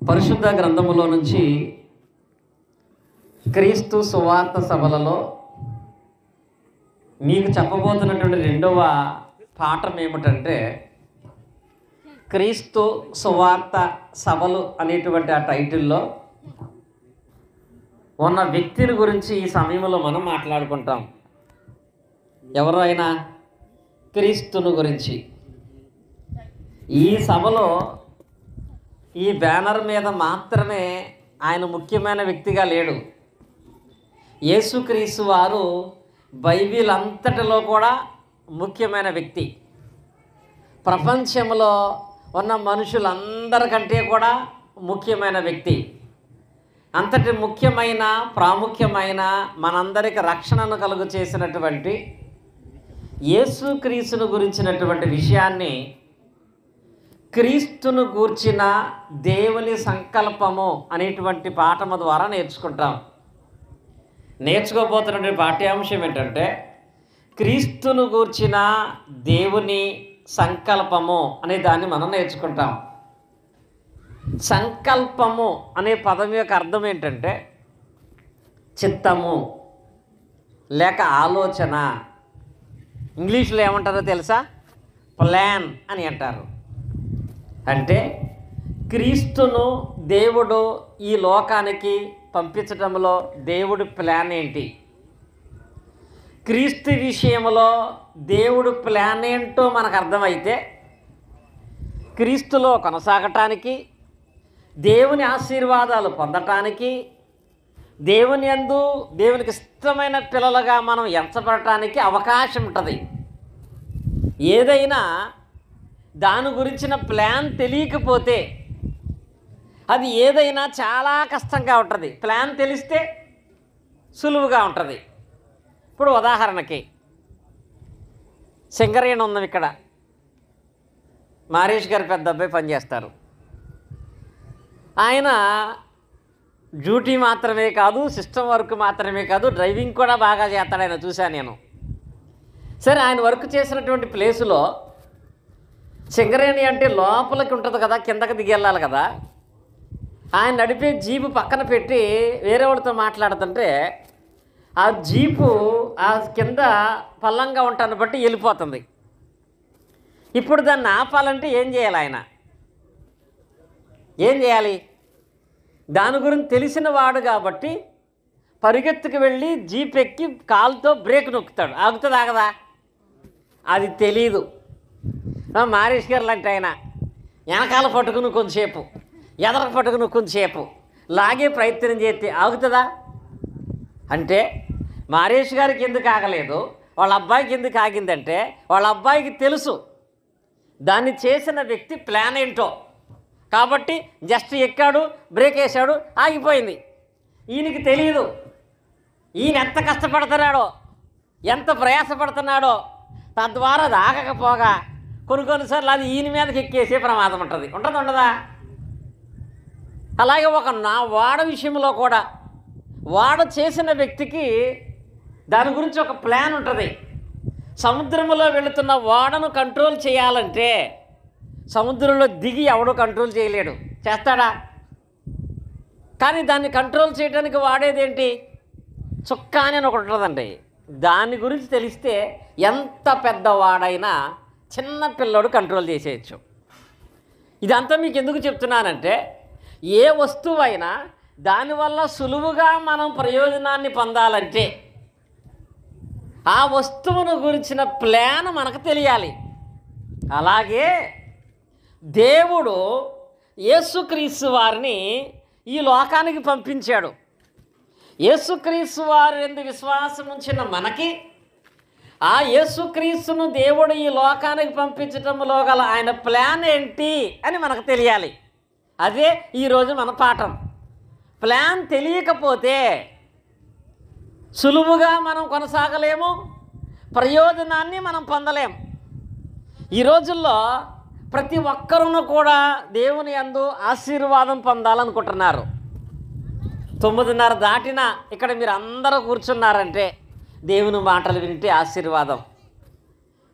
పరిశుద్ధ గ్రంథములో నుంచి క్రీస్తు సువార్త సభలలో మీకు చెప్పబోతున్నటువంటి రెండవ పాఠం ఏమిటంటే క్రీస్తు సువార్త సభలు అనేటువంటి ఆ టైటిల్లో ఉన్న వ్యక్తిని గురించి ఈ సమయంలో మనం మాట్లాడుకుంటాం. ఎవరు అయినా క్రీస్తుని గురించి. ఈ సభలో ఈ బ్యానర్ మీద మాత్రమే ఆయన ముఖ్యమైన వ్యక్తిగా లేడు. యేసుక్రీస్తు వారు బైబిల్ అంతటిలో కూడా ముఖ్యమైన వ్యక్తి. ప్రపంచంలో ఉన్న మనుషులందరికంటే కూడా ముఖ్యమైన వ్యక్తి. అంతటి ముఖ్యమైన ప్రాముఖ్యమైన మనందరికి రక్షణను కలుగు చేసినటువంటి యేసుక్రీస్తును గురించినటువంటి విషయాన్ని క్రీస్తును గూర్చిన దేవుని సంకల్పము అనేటువంటి పాఠము ద్వారా నేర్చుకుంటాం. నేర్చుకోబోతున్నటువంటి పాఠ్యాంశం ఏంటంటే క్రీస్తును గూర్చిన దేవుని సంకల్పము అనే దాన్ని మనం నేర్చుకుంటాం. సంకల్పము అనే పదం యొక్క అర్థం ఏంటంటే చిత్తము లేక ఆలోచన. ఇంగ్లీష్లో ఏమంటారో తెలుసా? ప్లాన్ అని అంటారు. అంటే క్రీస్తును దేవుడు ఈ లోకానికి పంపించడంలో దేవుడి ప్లాన్ ఏంటి, క్రీస్తు విషయంలో దేవుడు ప్లాన్ ఏంటో మనకు అర్థమైతే క్రీస్తులో కొనసాగటానికి, దేవుని ఆశీర్వాదాలు పొందటానికి, దేవుని యందు దేవునికి ఇష్టమైన పిల్లలుగా మనం ఎంచబడటానికి అవకాశం ఉంటుంది. ఏదైనా దాని గురించిన ప్లాన్ తెలియకపోతే అది ఏదైనా చాలా కష్టంగా ఉంటుంది. ప్లాన్ తెలిస్తే సులువుగా ఉంటుంది. ఇప్పుడు ఉదాహరణకి సింగరేణి ఉన్నాం. ఇక్కడ మారేష్ గారి పెద్ద అబ్బాయి పనిచేస్తారు. ఆయన డ్యూటీ మాత్రమే కాదు, సిస్టమ్ వర్క్ మాత్రమే కాదు, డ్రైవింగ్ కూడా బాగా చేస్తాడు. ఆయన చూశాను నేను. సరే, ఆయన వర్క్ చేసినటువంటి ప్లేసులో సింగరేణి అంటే లోపలికి ఉంటుంది కదా, కిందకి దిగి వెళ్ళాలి కదా. ఆయన నడిపే జీపు పక్కన పెట్టి వేరే వాళ్ళతో మాట్లాడుతుంటే ఆ జీపు ఆ కింద పల్లంగా ఉంటాన్ని బట్టి వెళ్ళిపోతుంది. ఇప్పుడు దాన్ని ఆపాలంటే ఏం చేయాలి? ఆయన ఏం చేయాలి? దాని గురించి తెలిసిన వాడు కాబట్టి పరిగెత్తుకు వెళ్ళి జీప్ ఎక్కి కాలుతో బ్రేక్ నొక్కుతాడు. ఆగుతుంది ఆగదా? అది తెలీదు. మారేష్ గారు లాంటి ఆయన వెనకాల పట్టుకుని కొంచెంసేపు, ఎదర పట్టుకుని కొంచెంసేపు లాగే ప్రయత్నం చేస్తే ఆగుతుందా? అంటే మారేష్ గారికి ఎందుకు ఆగలేదు, వాళ్ళ అబ్బాయికి ఎందుకు ఆగిందంటే వాళ్ళ అబ్బాయికి తెలుసు దాన్ని చేసిన వ్యక్తి ప్లాన్ ఏంటో. కాబట్టి జస్ట్ ఎక్కాడు, బ్రేక్ వేసాడు, ఆగిపోయింది. ఈయనకి తెలియదు ఈయన ఎంత కష్టపడుతున్నాడో, ఎంత ప్రయాసపడుతున్నాడో. తద్వారా అది ఆగకపోగా కొన్నిసార్లు అది ఈయన మీదకి ఎక్కేసే ప్రమాదం ఉంటుంది. ఉండదా? అలాగే వాడ విషయంలో కూడా వాడ చేసిన వ్యక్తికి దాని గురించి ఒక ప్లాన్ ఉంటుంది. సముద్రంలో వెళుతున్న వాడను కంట్రోల్ చేయాలంటే సముద్రంలో దిగి ఎవడో కంట్రోల్ చేయలేడు. చేస్తాడా? కానీ దాన్ని కంట్రోల్ చేయడానికి వాడేదేంటి? చుక్కా అని ఒకటి ఉంటుందండి. దాని గురించి తెలిస్తే ఎంత పెద్దవాడైనా చిన్న పిల్లోడు కంట్రోల్ చేసేయచ్చు. ఇదంతా మీకు ఎందుకు చెప్తున్నానంటే ఏ వస్తువైనా దానివల్ల సులువుగా మనం ప్రయోజనాన్ని పొందాలంటే ఆ వస్తువును గురించిన ప్లాన్ మనకు తెలియాలి. అలాగే దేవుడు యేసుక్రీస్తు వారిని ఈ లోకానికి పంపించాడు. యేసుక్రీస్తు వారి యందు విశ్వాసం ఉంచిన మనకి ఆ యేసుక్రీస్తును దేవుడు ఈ లోకానికి పంపించడంలో గల ఆయన ప్లాన్ ఏంటి అని మనకు తెలియాలి. అదే ఈరోజు మన పాఠం. ప్లాన్ తెలియకపోతే సులువుగా మనం కొనసాగలేము, ప్రయోజనాన్ని మనం పొందలేము. ఈ రోజుల్లో ప్రతి ఒక్కరూ కూడా దేవుని యందు ఆశీర్వాదం పొందాలనుకుంటున్నారు. 9:30 దాటినా ఇక్కడ మీరు అందరూ కూర్చున్నారంటే దేవుని మాటలు వింటే ఆశీర్వాదం,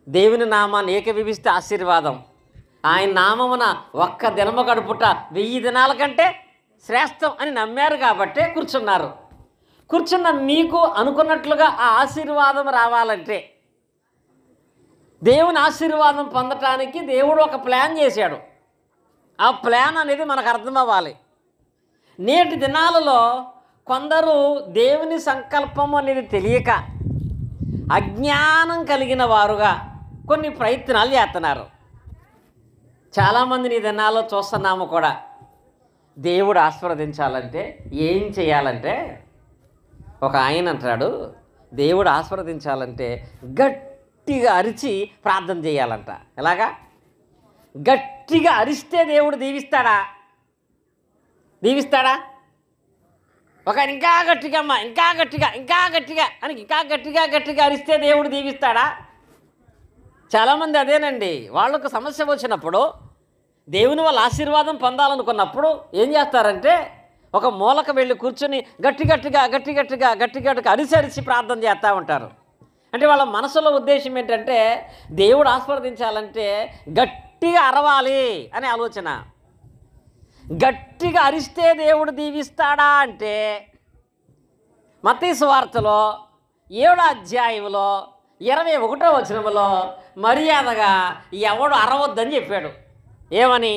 దేవుని నామాన్ని ఏకీభవిస్తే ఆశీర్వాదం, ఆయన నామమున ఒక్క దినము గడుపుట 1000 దినాల కంటే శ్రేష్టం అని నమ్మారు కాబట్టే కూర్చున్నారు. కూర్చున్న మీకు అనుకున్నట్లుగా ఆ ఆశీర్వాదం రావాలంటే, దేవుని ఆశీర్వాదం పొందటానికి దేవుడు ఒక ప్లాన్ చేశాడు. ఆ ప్లాన్ అనేది మనకు అర్థం అవ్వాలి. నేటి దినాలలో కొందరు దేవుని సంకల్పం అనేది తెలియక అజ్ఞానం కలిగిన వారుగా కొన్ని ప్రయత్నాలు చేస్తున్నారు. చాలామందిని ఈ దినాల్లో చూస్తున్నాము కూడా. దేవుడు ఆశీర్వదించాలంటే ఏం చేయాలంటే, ఒక ఆయన అంటాడు, దేవుడు ఆశీర్వదించాలంటే గట్టిగా అరిచి ప్రార్థన చేయాలంట. ఎలాగా? గట్టిగా అరిస్తే దేవుడు దీవిస్తాడా? ఒక ఇంకా గట్టిగా అమ్మ, ఇంకా గట్టిగా అని ఇంకా గట్టిగా అరిస్తే దేవుడు దీవిస్తాడా? చాలామంది అదేనండి. వాళ్ళకు సమస్య వచ్చినప్పుడు, దేవుని వాళ్ళ ఆశీర్వాదం పొందాలనుకున్నప్పుడు ఏం చేస్తారంటే, ఒక మూలకు వెళ్ళి కూర్చొని గట్టిగా అరిసి ప్రార్థన చేస్తూ ఉంటారు. అంటే వాళ్ళ మనసులో ఉద్దేశం ఏంటంటే, దేవుడు ఆశీర్వదించాలంటే గట్టిగా అరవాలి అనే ఆలోచన. గట్టిగా అరిస్తే దేవుడు దీవిస్తాడా అంటే, మత్తయి సువార్తలో 7వ అధ్యాయంలో 21వ వచనంలో మర్యాదగా ఎవడు అరవద్దని చెప్పాడు. ఏమని?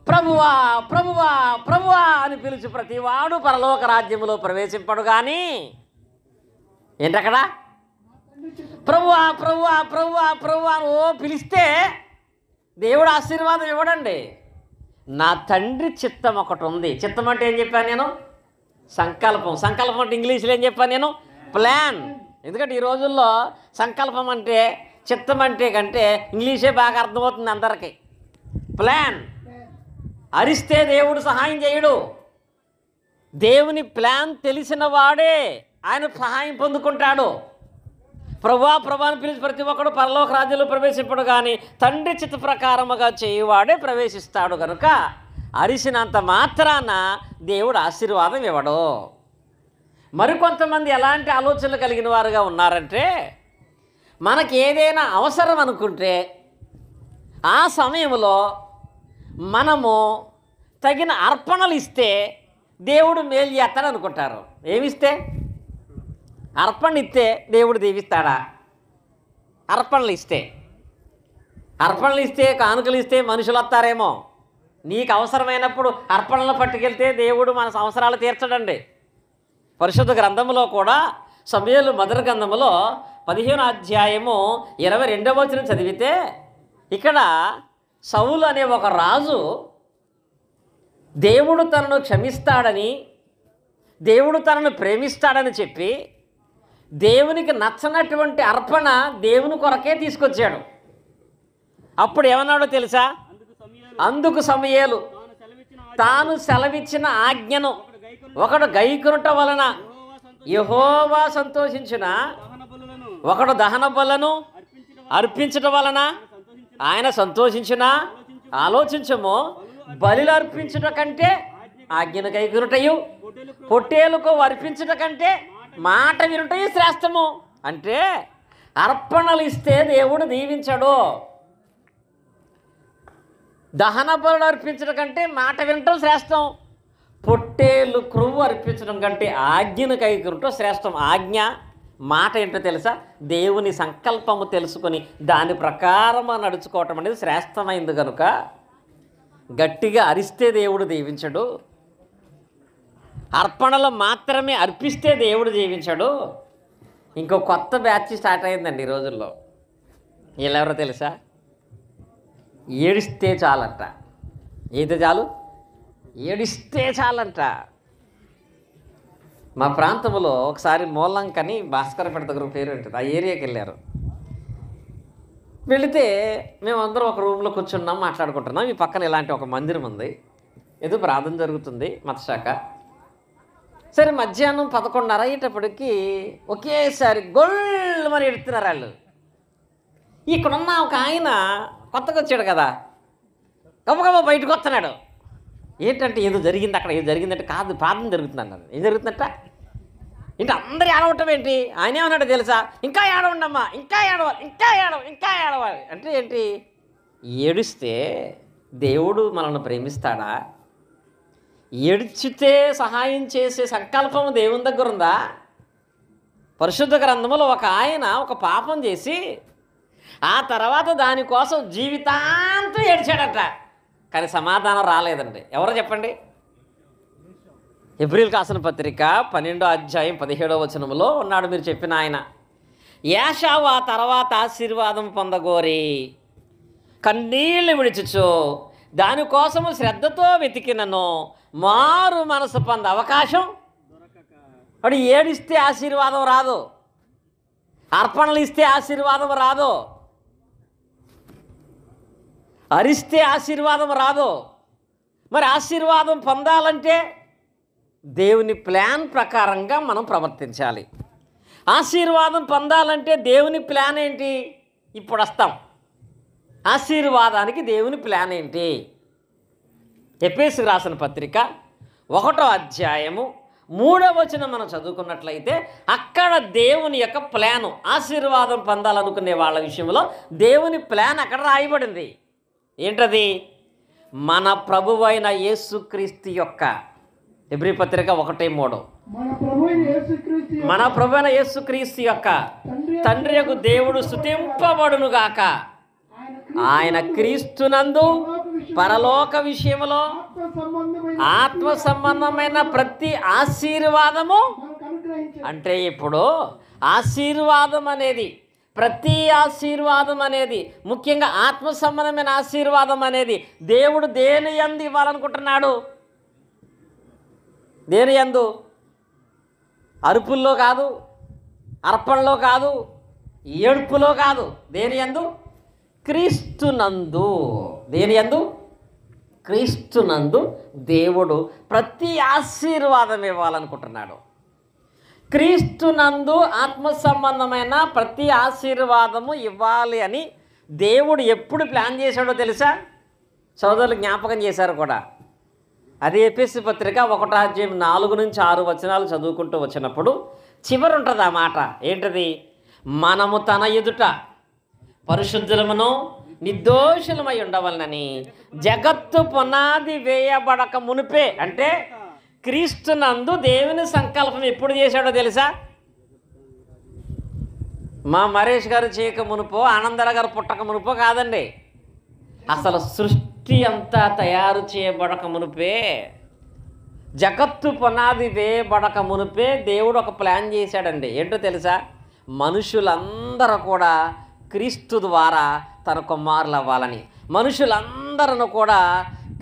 ప్రభువా ప్రభువా ప్రభువా అని పిలిచి ప్రతివాడు పరలోక రాజ్యములో ప్రవేశింపడు. కానీ ఏంటక్కడ? ప్రభువా ప్రభువా ప్రభువా ప్రభువా అని పిలిస్తే దేవుడు ఆశీర్వాదం ఇవ్వడండి. నా తండ్రి చిత్తం ఒకటి ఉంది. చిత్తం అంటే ఏం చెప్పాను నేను? సంకల్పం అంటే ఇంగ్లీష్లో ఏం చెప్పాను నేను? ప్లాన్. ఎందుకంటే ఈ రోజుల్లో సంకల్పం అంటే, చిత్తం అంటే కంటే ఇంగ్లీషే బాగా అర్థమవుతుంది అందరికీ. ప్లాన్. అరిస్తే దేవుడు సహాయం చేయడు. దేవుని ప్లాన్ తెలిసిన వాడే ఆయన సహాయం పొందుకుంటాడు. ప్రభువాని పిలిచి ప్రతి ఒక్కడు పరలోక రాజ్యంలో ప్రవేశింపడు, కానీ తండ్రి చిత్త ప్రకారముగా చేయువాడే ప్రవేశిస్తాడు. కనుక అరిసినంత మాత్రాన దేవుడు ఆశీర్వాదం ఇవ్వడు. మరికొంతమంది ఎలాంటి ఆలోచనలు కలిగిన వారుగా ఉన్నారంటే, మనకి ఏదైనా అవసరం అనుకుంటే ఆ సమయంలో మనము తగిన అర్పణలు ఇస్తే దేవుడు మేలు చేస్తాడు అనుకుంటారు. ఏమిస్తే? అర్పణ ఇస్తే దేవుడు దీవిస్తాడా? అర్పణలు ఇస్తే కానుకలు ఇస్తే మనుషులు వస్తారేమో. నీకు అవసరమైనప్పుడు అర్పణలు పట్టుకెళ్తే దేవుడు మన అవసరాలు తీర్చడండి. పరిశుద్ధ గ్రంథంలో కూడా సమూయేలు మొదటి గ్రంథంలో 15వ అధ్యాయము 22వ వచనం చదివితే, ఇక్కడ సౌలు అనే ఒక రాజు దేవుడు తనను క్షమిస్తాడని, దేవుడు తనను ప్రేమిస్తాడని చెప్పి దేవునికి నచ్చనటువంటి అర్పణ దేవుని కొరకే తీసుకొచ్చాడు. అప్పుడు ఏమన్నాడో తెలుసా? అందుకు సమూయేలు తాను సెలవిచ్చిన ఆజ్ఞను ఒకడు గైకొనుట వలన యెహోవా సంతోషించిన, ఒకడు దహన బలులను అర్పించడం వలన ఆయన సంతోషించిన. ఆలోచించము, బలిలు అర్పించుట కంటే ఆజ్ఞను గైకొనుటయు, పొట్టేలుకు అర్పించుట కంటే మాట వినుటయు శ్రేష్టము. అంటే అర్పణలు ఇస్తే దేవుడు దీవించడు. దహన బలులు అర్పించడం కంటే మాట వినటం శ్రేష్టం. పొట్టేలు క్రొవ్వు అర్పించడం కంటే ఆజ్ఞను కైకొనుట శ్రేష్టం. ఆజ్ఞ మాట ఏంటో తెలుసా? దేవుని సంకల్పము తెలుసుకొని దాని ప్రకారం నడుచుకోవటం అనేది శ్రేష్టమైంది. కనుక గట్టిగా అరిస్తే దేవుడు దీవించడు, అర్పణలు మాత్రమే అర్పిస్తే దేవుడు దీవించడు. ఇంకో కొత్త బ్యాచ్ స్టార్ట్ అయిందండి ఈ రోజుల్లో. వీళ్ళెవరో తెలుసా? ఏడిస్తే చాలంట. ఏది చాలు? ఏడిస్తే చాలంట. మా ప్రాంతంలో ఒకసారి మూలంకని భాస్కరపేట దగ్గర పేరు ఉంటుంది, ఆ ఏరియాకి వెళ్ళారు. వెళితే మేమందరం ఒక రూమ్లో కూర్చున్నాం, మాట్లాడుకుంటున్నాం. ఈ పక్కన ఇలాంటి ఒక మందిరం ఉంది, ఏదో ప్రార్థన జరుగుతుంది, మతశాఖ. సరే, మధ్యాహ్నం 11:30 అయ్యేటప్పటికి ఒకేసారి గొల్లు మరి ఎడుతున్నారు వాళ్ళు. ఇక్కడున్న ఒక ఆయన కొత్తగా వచ్చాడు కదా, గబగబా బయటకు వస్తున్నాడు. ఏంటంటే ఏదో జరిగింది అక్కడ, ఏదో జరిగిందంటే కాదు, ప్రార్థన జరుగుతుంది అన్నారు. ఏం జరుగుతుందట? ఇంకా అందరూ ఏడవటం ఏంటి? ఆయన ఏమన్నాడు తెలుసా? ఇంకా ఏడవండమ్మా, ఇంకా ఏడవాలి, ఇంకా ఏడవాలి అంటే ఏంటి? ఏడిస్తే దేవుడు మనల్ని ప్రేమిస్తాడా? ఏడ్చితే సహాయం చేసే సంకల్పం దేవుని దగ్గర ఉందా? పరిశుద్ధ గ్రంథంలో ఒక ఆయన ఒక పాపం చేసి ఆ తర్వాత దానికోసం జీవితాంతం ఏడ్చాడట, కానీ సమాధానం రాలేదండి. ఎవరో చెప్పండి? హెబ్రీయులకు రాసిన పత్రిక 12వ అధ్యాయం 17వ వచనంలో ఉన్నాడు మీరు చెప్పిన ఆయన. ఏశావు ఆ తర్వాత ఆశీర్వాదం పొందగోరి కన్నీళ్లు విడిచుచు దానికోసము శ్రద్ధతో వెతికినను మారు మనసు పొంద అవకాశం వాడు. ఏడిస్తే ఆశీర్వాదం రాదు, అర్పణలు ఇస్తే ఆశీర్వాదం రాదు, అరిస్తే ఆశీర్వాదం రాదు. మరి ఆశీర్వాదం పొందాలంటే దేవుని ప్లాన్ ప్రకారంగా మనం ప్రవర్తించాలి. ఆశీర్వాదం పొందాలంటే దేవుని ప్లాన్ ఏంటి? ఇప్పుడు వస్తాం. ఆశీర్వాదానికి దేవుని ప్లాన్ ఏంటి? ఎఫెసీయులకు రాసిన పత్రిక 1వ అధ్యాయము 3వ వచనం మనం చదువుకున్నట్లయితే అక్కడ దేవుని యొక్క ప్లాను, ఆశీర్వాదం పొందాలనుకునే వాళ్ళ విషయంలో దేవుని ప్లాన్ అక్కడ రాయబడింది. ఏంటది? మన ప్రభువైన యేసుక్రీస్తు యొక్క, హెబ్రీ పత్రిక 1:3, మన ప్రభువైన యేసుక్రీస్తు యొక్క తండ్రి యొక్క దేవుడు స్తుతింపబడునుగాక, ఆయన క్రీస్తునందు పరలోక విషయంలో ఆత్మ సంబంధమైన ప్రతి ఆశీర్వాదము. అంటే ఇప్పుడు ఆశీర్వాదం అనేది, ప్రతి ఆశీర్వాదం అనేది, ముఖ్యంగా ఆత్మ సంబంధమైన ఆశీర్వాదం అనేది దేవుడు దేని యందు ఇవ్వాలనుకుంటున్నాడు? దేని యందు? అరుపుల్లో కాదు, అర్పణలో కాదు, ఏడుపులో కాదు. దేని యందు? క్రీస్తునందు. దేని యందు? క్రీస్తునందు దేవుడు ప్రతి ఆశీర్వాదం ఇవ్వాలనుకుంటున్నాడు. క్రీస్తునందు ఆత్మ సంబంధమైన ప్రతి ఆశీర్వాదము ఇవ్వాలి అని దేవుడు ఎప్పుడు ప్లాన్ చేశాడో తెలుసా? సోదరులు జ్ఞాపకం చేశారు కూడా. అది ఎఫెసీ పత్రిక 1వ అధ్యాయం 4 నుంచి 6 వచనాలు చదువుకుంటూ వచ్చినప్పుడు చివరి ఉంటుంది ఆ మాట. ఏంటది? మనము తన ఎదుట పరిశుద్ధులమును నిర్దోషులమై ఉండవలనని జగత్తు పునాది వేయబడక మునిపే, అంటే క్రీస్తునందు దేవుని సంకల్పం ఎప్పుడు చేశాడో తెలుసా? మా మహేష్ గారు చేయక మునుపో, ఆనందరావు గారు పుట్టక మునుపో కాదండి. అసలు సృష్టి అంతా తయారు చేయబడక మునిపే, జగత్తు పునాది వేయబడక మునిపే దేవుడు ఒక ప్లాన్ చేశాడండి. ఏంటో తెలుసా? మనుషులందరూ కూడా క్రీస్తు ద్వారా తన కుమారులు అవ్వాలని, మనుషులందరూ కూడా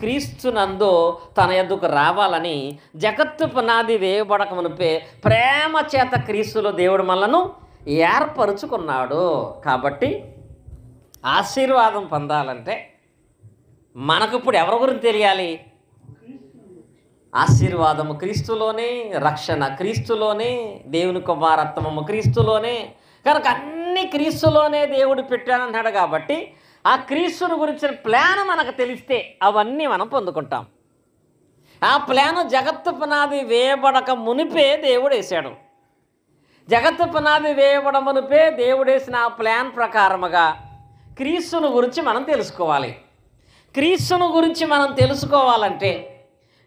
క్రీస్తునందు తన యొద్దకు రావాలని జగత్తు పునాది వేయబడక మునిపే ప్రేమ చేత క్రీస్తులో దేవుడు మనలను ఏర్పరుచుకున్నాడు. కాబట్టి ఆశీర్వాదం పొందాలంటే మనకు ఇప్పుడు ఎవరి గురించి తెలియాలి? ఆశీర్వాదము క్రీస్తులోనే, రక్షణ క్రీస్తులోనే, దేవుని కుమారత్వము క్రీస్తులోనే. కనుక అన్ని క్రీస్తులోనే దేవుడు పెట్టానన్నాడు. కాబట్టి ఆ క్రీస్తుని గురించిన ప్లాన్ మనకు తెలిస్తే అవన్నీ మనం పొందుకుంటాం. ఆ ప్లాన్ జగత్తు పునాది వేయబడక మునిపే దేవుడు వేశాడు. జగత్తు పునాది వేయబడ మునిపే దేవుడు వేసిన ఆ ప్లాన్ ప్రకారముగా క్రీస్తుని గురించి మనం తెలుసుకోవాలి. క్రీస్తుని గురించి మనం తెలుసుకోవాలంటే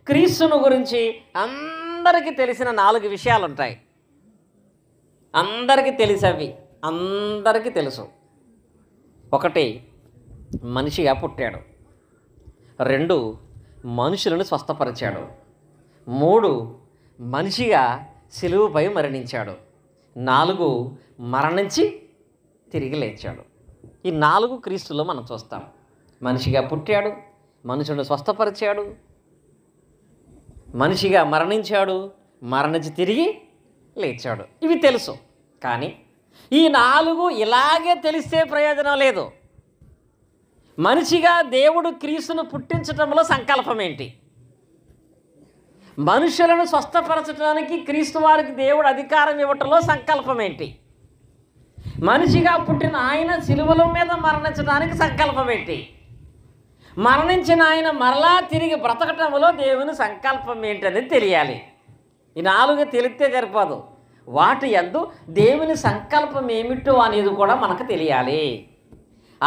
క్రీస్తుని గురించి అందరికీ తెలిసిన 4 విషయాలు ఉంటాయి. అందరికీ తెలిసేవి, అందరికీ తెలుసు. 1, మనిషిగా పుట్టాడు. 2, మనుషులను స్వస్థపరిచాడు. 3, మనిషిగా సిలువపై మరణించాడు. 4, మరణించి తిరిగి లేచాడు. ఈ 4 క్రీస్తులో మనం చూస్తాం. మనిషిగా పుట్టాడు, మనుషులను స్వస్థపరిచాడు, మనిషిగా మరణించాడు, మరణించి తిరిగి లేచాడు. ఇవి తెలుసు. కానీ ఈ 4 ఇలాగే తెలిస్తే ప్రయోజనం లేదు. మనిషిగా దేవుడు క్రీస్తును పుట్టించడంలో సంకల్పం ఏంటి? మనుషులను స్వస్థపరచడానికి క్రీస్తు వారికి దేవుడు అధికారం ఇవ్వటంలో సంకల్పం ఏంటి? మనిషిగా పుట్టిన ఆయన సిలువల మీద మరణించడానికి సంకల్పం ఏంటి? మరణించిన ఆయన మరలా తిరిగి బ్రతకటంలో దేవుని సంకల్పం ఏంటనేది తెలియాలి. ఈ 4 తెలిస్తే సరిపోదు. వాటి యందు దేవుని సంకల్పం ఏమిటో అనేది కూడా మనకు తెలియాలి.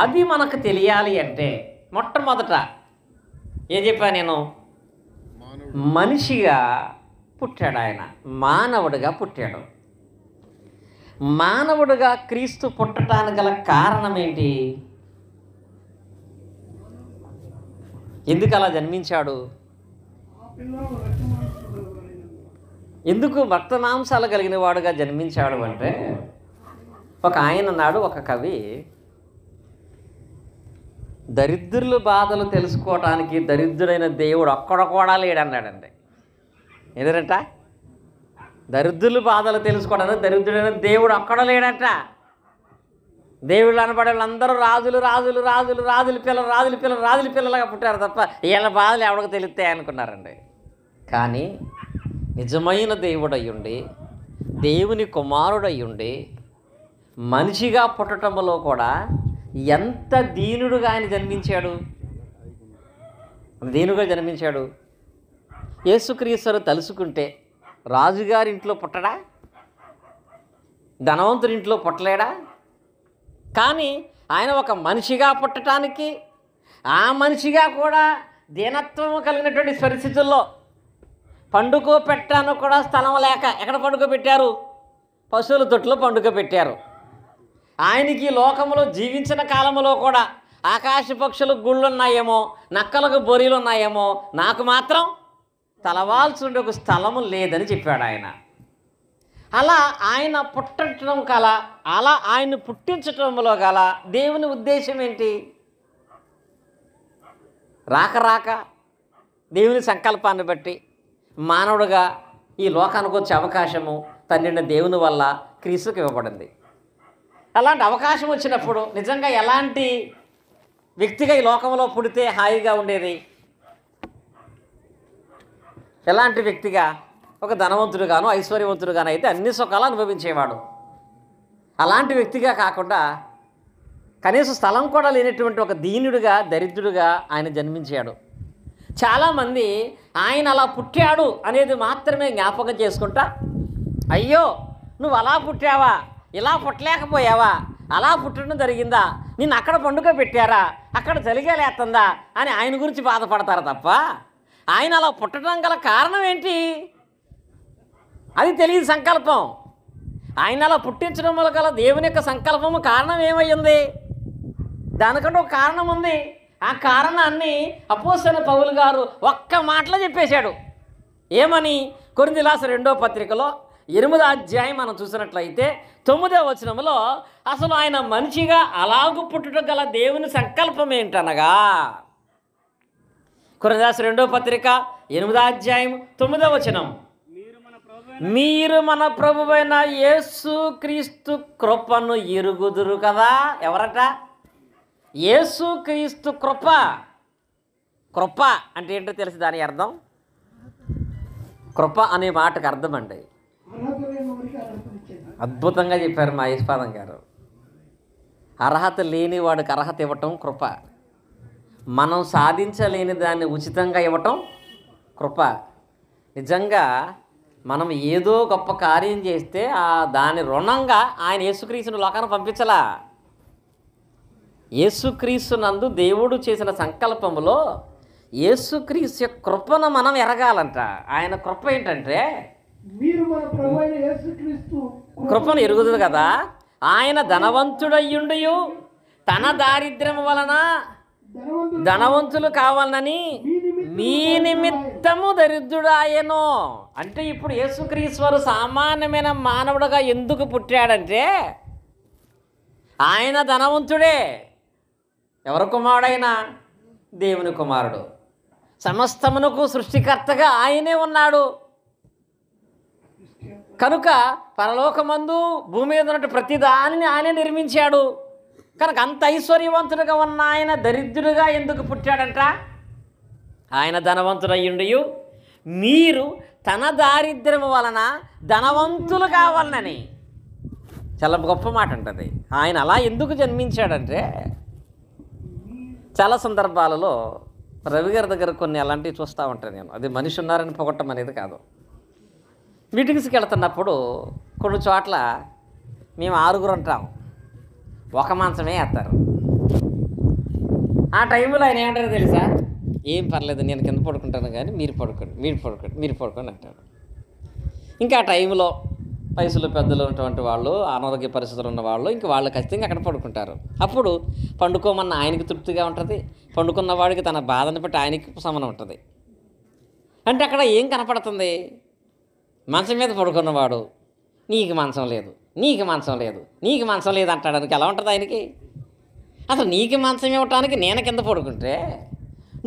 అది మనకు తెలియాలి అంటే మొట్టమొదట ఏం చెప్పా నేను, మనిషిగా పుట్టాడు ఆయన, మానవుడిగా పుట్టాడు. మానవుడిగా క్రీస్తు పుట్టడానికి గల కారణం ఏంటి? ఎందుకు అలా జన్మించాడు? ఎందుకు రక్త మాంసాలు కలిగిన వాడుగా జన్మించాడు అంటే, ఒక ఆయన నాడు ఒక కవి, దరిద్రుల బాధలు తెలుసుకోవటానికి దరిద్రుడైన దేవుడు ఒక్కడ కూడా లేడన్నాడండి. ఎందుకంట దరిద్రుల బాధలు తెలుసుకోవడానికి దరిద్రుడైన దేవుడు ఒక్కడ లేడట. దేవుళ్ళు అనబడే వాళ్ళందరూ రాజులు రాజులు రాజులు రాజుల పిల్లలు రాజుల పిల్లలు రాజుల పిల్లలుగా పుట్టారు తప్ప వీళ్ళ బాధలు ఎవరికి తెలుస్తాయి అనుకున్నారండి. కానీ నిజమైన దేవుడయ్యుండి, దేవుని కుమారుడయ్యుండి, మనిషిగా పుట్టడంలో కూడా ఎంత దీనుడుగా ఆయన జన్మించాడు. దీనుగా జన్మించాడు. యేసుక్రీస్తును తలుసుకుంటే రాజుగారి ఇంట్లో పుట్టడా, ధనవంతుడి ఇంట్లో పుట్టలేడా? కానీ ఆయన ఒక మనిషిగా పుట్టడానికి, ఆ మనిషిగా కూడా దీనత్వం కలిగినటువంటి పరిస్థితుల్లో పండుకోబెట్టాను కూడా స్థలం లేక ఎక్కడ పండుకోబెట్టారు? పశువుల తొట్టులో పండుకోబెట్టారు. ఆయనకి లోకంలో జీవించిన కాలంలో కూడా ఆకాశ పక్షులకు గుళ్ళు ఉన్నాయేమో, నక్కలకు బొరీలు ఉన్నాయేమో, నాకు మాత్రం తలవాల్సి ఒక స్థలము లేదని చెప్పాడు ఆయన. అలా ఆయన పుట్టడం కల, అలా ఆయన్ని పుట్టించటంలో గల దేవుని ఉద్దేశం ఏంటి? రాక రాక దేవుని సంకల్పాన్ని బట్టి మానవుడుగా ఈ లోకానికి వచ్చే అవకాశము తండ్రి దేవుని వల్ల క్రీస్తుకి ఇవ్వబడింది. అలాంటి అవకాశం వచ్చినప్పుడు నిజంగా ఎలాంటి వ్యక్తిగా ఈ లోకంలో పుడితే హాయిగా ఉండేది? ఎలాంటి వ్యక్తిగా? ఒక ధనవంతుడుగాను ఐశ్వర్యవంతుడుగాను అయితే అన్ని సుఖాలు అనుభవించేవాడు. అలాంటి వ్యక్తిగా కాకుండా కనీసం స్థలం కూడా లేనటువంటి ఒక దీనుడిగా, దరిద్రుడిగా ఆయన జన్మించాడు. చాలామంది ఆయన అలా పుట్టాడు అనేది మాత్రమే జ్ఞాపకం చేసుకుంటా, అయ్యో నువ్వు అలా పుట్టావా, ఇలా పుట్టలేకపోయావా, అలా పుట్టడం జరిగిందా, నిన్ను అక్కడ పండుగ పెట్టారా, అక్కడ చలిగాలేస్తుందా అని ఆయన గురించి బాధపడతారు తప్ప ఆయన అలా పుట్టడం గల కారణం ఏంటి అది తెలియదు. సంకల్పం ఆయన అలా పుట్టించడం వల్ల గల దేవుని యొక్క సంకల్పము కారణం ఏమయ్యింది? దానికంటే ఒక కారణం ఉంది. ఆ కారణాన్ని అపోస్తలుడైన పౌలు గారు ఒక్క మాటలో చెప్పేశాడు. ఏమని? కొరింథీయులకు రాసిన 2వ పత్రికలో 8వ అధ్యాయం మనం చూసినట్లయితే 9వ వచనంలో అసలు ఆయన మనిషిగా అలాగూ పుట్టుట గల దేవుని సంకల్పం ఏంటనగా, కొరింథీయులకు రాసిన 2వ పత్రిక 8వ అధ్యాయం 9వ వచనం, మీరు మన ప్రభువైన యేసుక్రీస్తు కృపను ఎరుగుదురు కదా. ఎవరట? యేసుక్రీస్తు కృప. కృప అంటే ఏంటో తెలుసు దాని అర్థం? కృప అనే మాటకు అర్థం అండి, అద్భుతంగా చెప్పారు మా యశ్పాదం గారు. అర్హత లేని వాడికి అర్హత ఇవ్వటం కృప. మనం సాధించలేని దాన్ని ఉచితంగా ఇవ్వటం కృప. నిజంగా మనం ఏదో గొప్ప కార్యం చేస్తే దాని రుణంగా ఆయన యేసుక్రీస్తుని లోకాన్ని పంపించలా. యేసుక్రీస్తు నందు దేవుడు చేసిన సంకల్పంలో యేసుక్రీస్తు యొక్క కృపను మనం ఎరగాలంట. ఆయన కృప ఏంటంటే కృపను ఎరుగుతుంది కదా. ఆయన ధనవంతుడయ్యుండి తన దారిద్ర్యం వలన ధనవంతులు కావాలని మీ నిమిత్తము దరిద్రుడాయను. అంటే ఇప్పుడు యేసుక్రీశ్వరు సామాన్యమైన మానవుడుగా ఎందుకు పుట్టాడంటే ఆయన ధనవంతుడే. ఎవరి కుమారుడైనా? దేవుని కుమారుడు. సమస్తమునకు సృష్టికర్తగా ఆయనే ఉన్నాడు. కనుక పరలోకమందు భూమి మీద ఉన్నట్టు ప్రతి దానిని ఆయనే నిర్మించాడు. కనుక అంత ఐశ్వర్యవంతుడిగా ఉన్న ఆయన దరిద్రుడిగా ఎందుకు పుట్టాడంట? ఆయన ధనవంతుడయ్యుండి మీరు తన దారిద్ర్యము వలన ధనవంతులు కావాలని. చాలా గొప్ప మాట అంటది. ఆయన అలా ఎందుకు జన్మించాడంటే, చాలా సందర్భాలలో రవి గారి దగ్గర కొన్ని అలాంటివి చూస్తూ ఉంటాను నేను. అది మనిషి ఉన్నారని పొగట్టం అనేది కాదు. మీటింగ్స్కి వెళ్తున్నప్పుడు కొన్ని చోట్ల మేము 6 ఉంటాం, ఒక మంచమే వేస్తారు. ఆ టైంలో ఆయన ఏమంటారో తెలుసా? ఏం పర్లేదు, నేను కింద పడుకుంటాను కానీ మీరు పడుకోండి, మీరు పడుకోండి అంటారు. ఇంకా ఆ టైంలో వయసులో పెద్దలు ఉన్నటువంటి వాళ్ళు, అనారోగ్య పరిస్థితులు ఉన్న వాళ్ళు ఇంక వాళ్ళు ఖచ్చితంగా అక్కడ పడుకుంటారు. అప్పుడు పండుకోమన్న ఆయనకి తృప్తిగా ఉంటుంది, పండుకున్నవాడికి తన బాధను బట్టి ఆయనకి సమానం ఉంటుంది. అంటే అక్కడ ఏం కనపడుతుంది? మంచం మీద పడుకున్నవాడు నీకు మంచం లేదు, నీకు మంచం లేదు, నీకు మంచం లేదు అంటాడానికి ఎలా ఉంటుంది ఆయనకి? అసలు నీకు మంచం ఇవ్వటానికి నేను కింద పడుకుంటే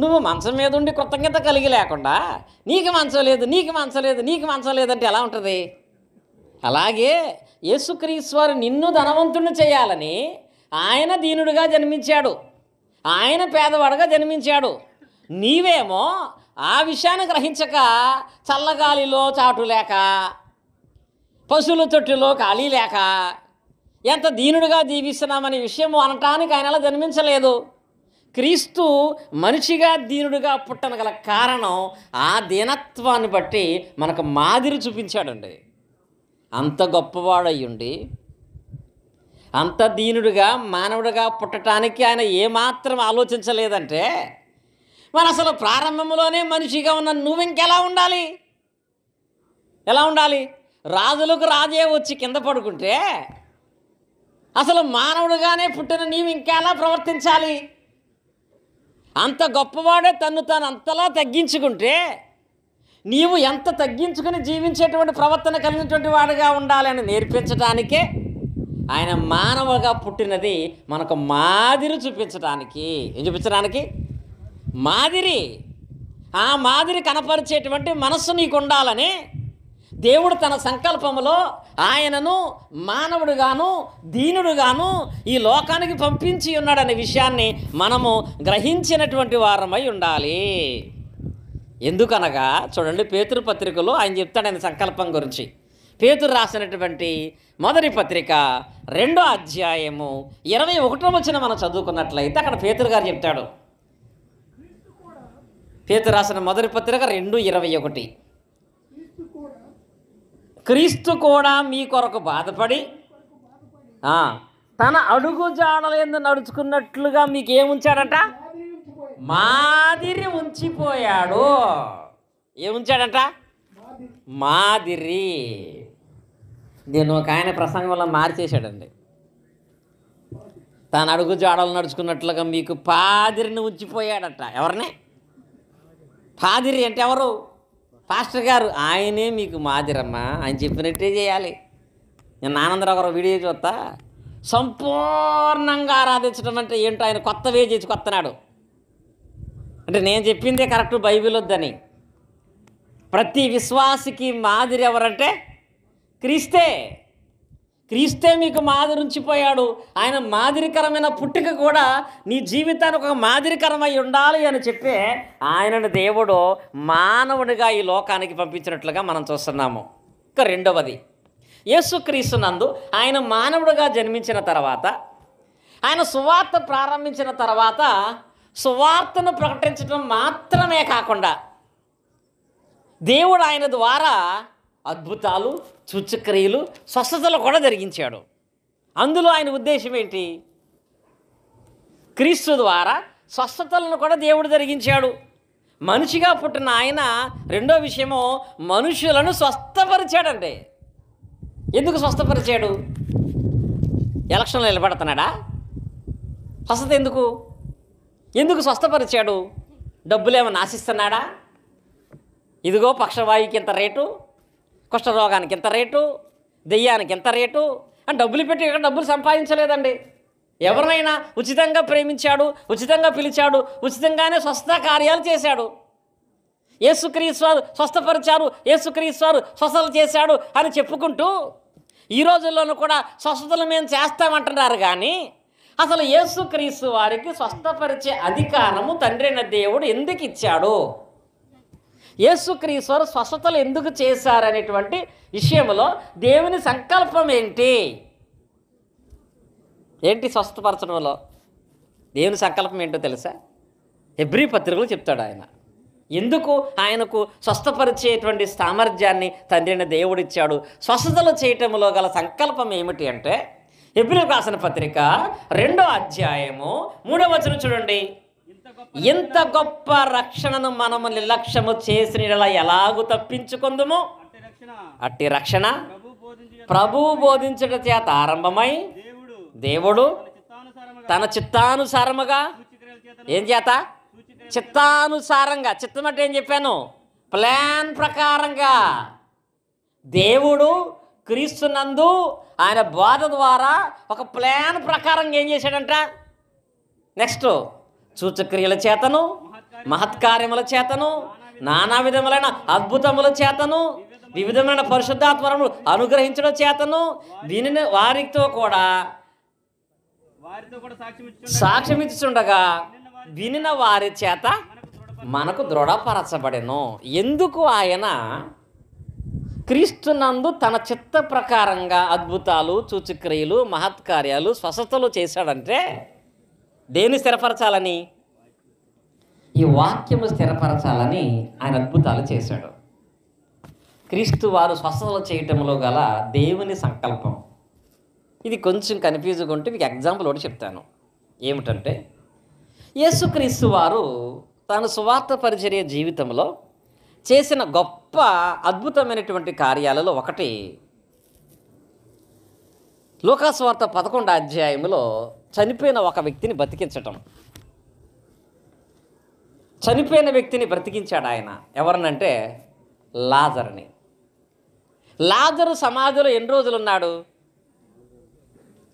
నువ్వు మంచం మీద ఉండి కృతజ్ఞత కలిగి లేకుండా నీకు మంచం లేదు, నీకు మంచం లేదు, నీకు మంచం లేదంటే ఎలా ఉంటుంది? అలాగే యేసుక్రీస్తు వారు నిన్ను ధనవంతుడిని చేయాలని ఆయన దీనుడిగా జన్మించాడు, ఆయన పేదవాడుగా జన్మించాడు. నీవేమో ఆ విషయాన్ని గ్రహించక చల్లగాలిలో చాటు లేక, పశువుల తొట్టిలో ఖాళీ లేక ఎంత దీనుడిగా జీవిస్తున్నామనే విషయము అనటానికి ఆయన అలా జన్మించలేదు. క్రీస్తు మనిషిగా దీనుడిగా పుట్టనగల కారణం ఆ దీనత్వాన్ని బట్టి మనకు మాదిరి చూపించాడండి. అంత గొప్పవాడయ్యుండి అంత దీనుడిగా మానవుడిగా పుట్టడానికి ఆయన ఏమాత్రం ఆలోచించలేదంటే మరి అసలు ప్రారంభంలోనే మనిషిగా ఉన్న నువ్వు ఇంకెలా ఉండాలి? ఎలా ఉండాలి? రాజులకు రాజే వచ్చి కింద పడుకుంటే అసలు మానవుడిగానే పుట్టిన నీవు ఇంకెలా ప్రవర్తించాలి? అంత గొప్పవాడే తను తాను అంతలా తగ్గించుకుంటే నీవు ఎంత తగ్గించుకుని జీవించేటువంటి ప్రవర్తన కలిగినటువంటి వాడిగా ఉండాలి అని నేర్పించడానికే ఆయన మానవుడిగా పుట్టినది, మనకు మాదిరి చూపించడానికి. ఏం చూపించడానికి? మాదిరి. ఆ మాదిరి కనపరిచేటువంటి మనస్సు నీకు ఉండాలని దేవుడు తన సంకల్పంలో ఆయనను మానవుడుగాను దీనుడుగాను ఈ లోకానికి పంపించి ఉన్నాడనే విషయాన్ని మనము గ్రహించినటువంటి వారమై ఉండాలి. ఎందుకనగా చూడండి, పేతురు పత్రికలో ఆయన చెప్తాడు ఆయన సంకల్పం గురించి. పేతురు రాసినటువంటి మొదటి పత్రిక 2వ అధ్యాయము 21వ వచనం మనం చదువుకున్నట్లయితే అక్కడ పేతురు గారు చెప్తాడు. పేతురు రాసిన మొదటి పత్రిక 2:21, క్రీస్తు కూడా మీ కొరకు బాధపడి తన అడుగు జాడలందు నడుచుకున్నట్లుగా మీకు ఏముంచాడంట? మాదిరి ఉంచిపోయాడు. ఏముంచాడంట? మాదిరి. నేను ఒక ఆయన ప్రసంగంలో మార్చేశాడండి. తన అడుగు జాడలు నడుచుకున్నట్లుగా మీకు పాదిరిని ఉంచిపోయాడట. ఎవరిని? పాదిరి అంటే ఎవరు? పాస్టర్ గారు. ఆయనే మీకు మాదిరమ్మా, ఆయన చెప్పినట్టే చేయాలి. నేను ఆనందరావు గారు వీడియో చూస్తా, సంపూర్ణంగా ఆరాధించడం అంటే ఏంటో ఆయన కొత్త వే చేసి కొత్తనాడు. అంటే నేను చెప్పిందే కరెక్ట్, బైబిల్ వద్దని. ప్రతి విశ్వాసికి మాదిరి ఎవరంటే క్రీస్తే. క్రీస్తే మీకు మాదిరి ఉంచిపోయాడు. ఆయన మాదిరికరమైన పుట్టుక కూడా నీ జీవితానికి ఒక మాదిరికరమై ఉండాలి అని చెప్పి ఆయనను దేవుడు మానవుడిగా ఈ లోకానికి పంపించినట్లుగా మనం చూస్తున్నాము. ఇక రెండవది, యేసుక్రీస్తు నందు ఆయన మానవుడిగా జన్మించిన తర్వాత, ఆయన సువార్త ప్రారంభించిన తర్వాత సువార్తను ప్రకటించడం మాత్రమే కాకుండా దేవుడు ఆయన ద్వారా అద్భుతాలు, సూచక్రియలు, స్వస్థతలు కూడా జరిగించాడు. అందులో ఆయన ఉద్దేశం ఏంటి? క్రీస్తు ద్వారా స్వస్థతలను కూడా దేవుడు జరిగించాడు. మనిషిగా పుట్టిన ఆయన రెండో విషయము, మనుషులను స్వస్థపరిచాడండి. ఎందుకు స్వస్థపరిచాడు? ఎలక్షన్లో నిలబడుతున్నాడా? స్వస్థత ఎందుకు? ఎందుకు స్వస్థపరిచాడు? డబ్బులేమో ఆశిస్తున్నాడా? ఇదిగో పక్షవాయువుకి ఇంత రేటు, కుష్ఠరోగానికి ఇంత రేటు, దెయ్యానికి ఇంత రేటు అని డబ్బులు పెట్టి ఇక్కడ డబ్బులు సంపాదించలేదండి. ఎవరినైనా ఉచితంగా ప్రేమించాడు, ఉచితంగా పిలిచాడు, ఉచితంగానే స్వస్థ కార్యాలు చేశాడు. యేసుక్రీస్తు వారు స్వస్థపరిచారు, యేసుక్రీస్తు వారు స్వస్థలు చేశాడు అని చెప్పుకుంటూ ఈ రోజుల్లోనూ కూడా స్వస్థతలు మేము చేస్తామంటున్నారు. కానీ అసలు యేసుక్రీస్తు వారికి స్వస్థపరిచే అధికారము తండ్రి అయిన దేవుడు ఎందుకు ఇచ్చాడు? యేసుక్రీస్తు వారు స్వస్థతలు ఎందుకు చేశారనేటువంటి విషయంలో దేవుని సంకల్పం ఏంటి? స్వస్థపరచడంలో దేవుని సంకల్పం ఏంటో తెలుసా? హెబ్రీ పత్రికలో చెప్తాడు ఆయన. ఎందుకు ఆయనకు స్వస్థపరిచేటువంటి సామర్థ్యాన్ని తండ్రి అయిన దేవుడు ఇచ్చాడు? స్వస్థతలు చేయటంలో గల సంకల్పం ఏమిటి అంటే, హెబ్రీయులకు రాసిన పత్రిక 2వ అధ్యాయము 3వ వచనం చూడండి. ఇంత గొప్ప రక్షణను మనము నిర్లక్ష్యము చేసిన ఎలాగూ తప్పించుకుందుము? అట్టి రక్షణ ప్రభువు బోధించట చేత ఆరంభమై దేవుడు తన చిత్తానుసారముగా ఏం చేత? చిత్తానుసారంగా. చిత్తం అంటే ఏం చెప్పాను? ప్లాన్ ప్రకారంగా దేవుడు క్రీస్తునందు ఆయన బోధ ద్వారా ఒక ప్లాన్ ప్రకారంగా ఏం చేశాడంట? నెక్స్ట్ సూచక్రియల చేతను, మహత్కార్యముల చేతను, నానా విధములైన అద్భుతముల చేతను, వివిధమైన పరిశుద్ధాత్మను అనుగ్రహించడం చేతను దీనిని వారితో కూడా సాక్ష్యం ఇచ్చుండగా వినిన వారి చేత మనకు దృఢపరచబడెను. ఎందుకు ఆయన క్రీస్తునందు తన చిత్త ప్రకారంగా అద్భుతాలు, సూచక్రియలు, మహత్కార్యాలు, స్వస్థతలు చేశాడంటే దేన్ని స్థిరపరచాలని? ఈ వాక్యము స్థిరపరచాలని ఆయన అద్భుతాలు చేశాడు. క్రీస్తు వారు స్వస్థతలు చేయటంలో గల దేవుని సంకల్పం. ఇది కొంచెం కన్ఫ్యూజ్గా ఉంటే మీకు ఎగ్జాంపుల్ ఒకటి చెప్తాను. ఏమిటంటే, యేసుక్రీస్తు వారు తాను సువార్త పరిచర్య జీవితంలో చేసిన గొప్ప అద్భుతమైనటువంటి కార్యాలలో ఒకటి లూకాసువార్త 11వ అధ్యాయంలో చనిపోయిన ఒక వ్యక్తిని బతికించటం. చనిపోయిన వ్యక్తిని బ్రతికించాడు ఆయన. ఎవరినంటే లాజరుని. లాజరు సమాధిలో ఎన్ని రోజులు ఉన్నాడు?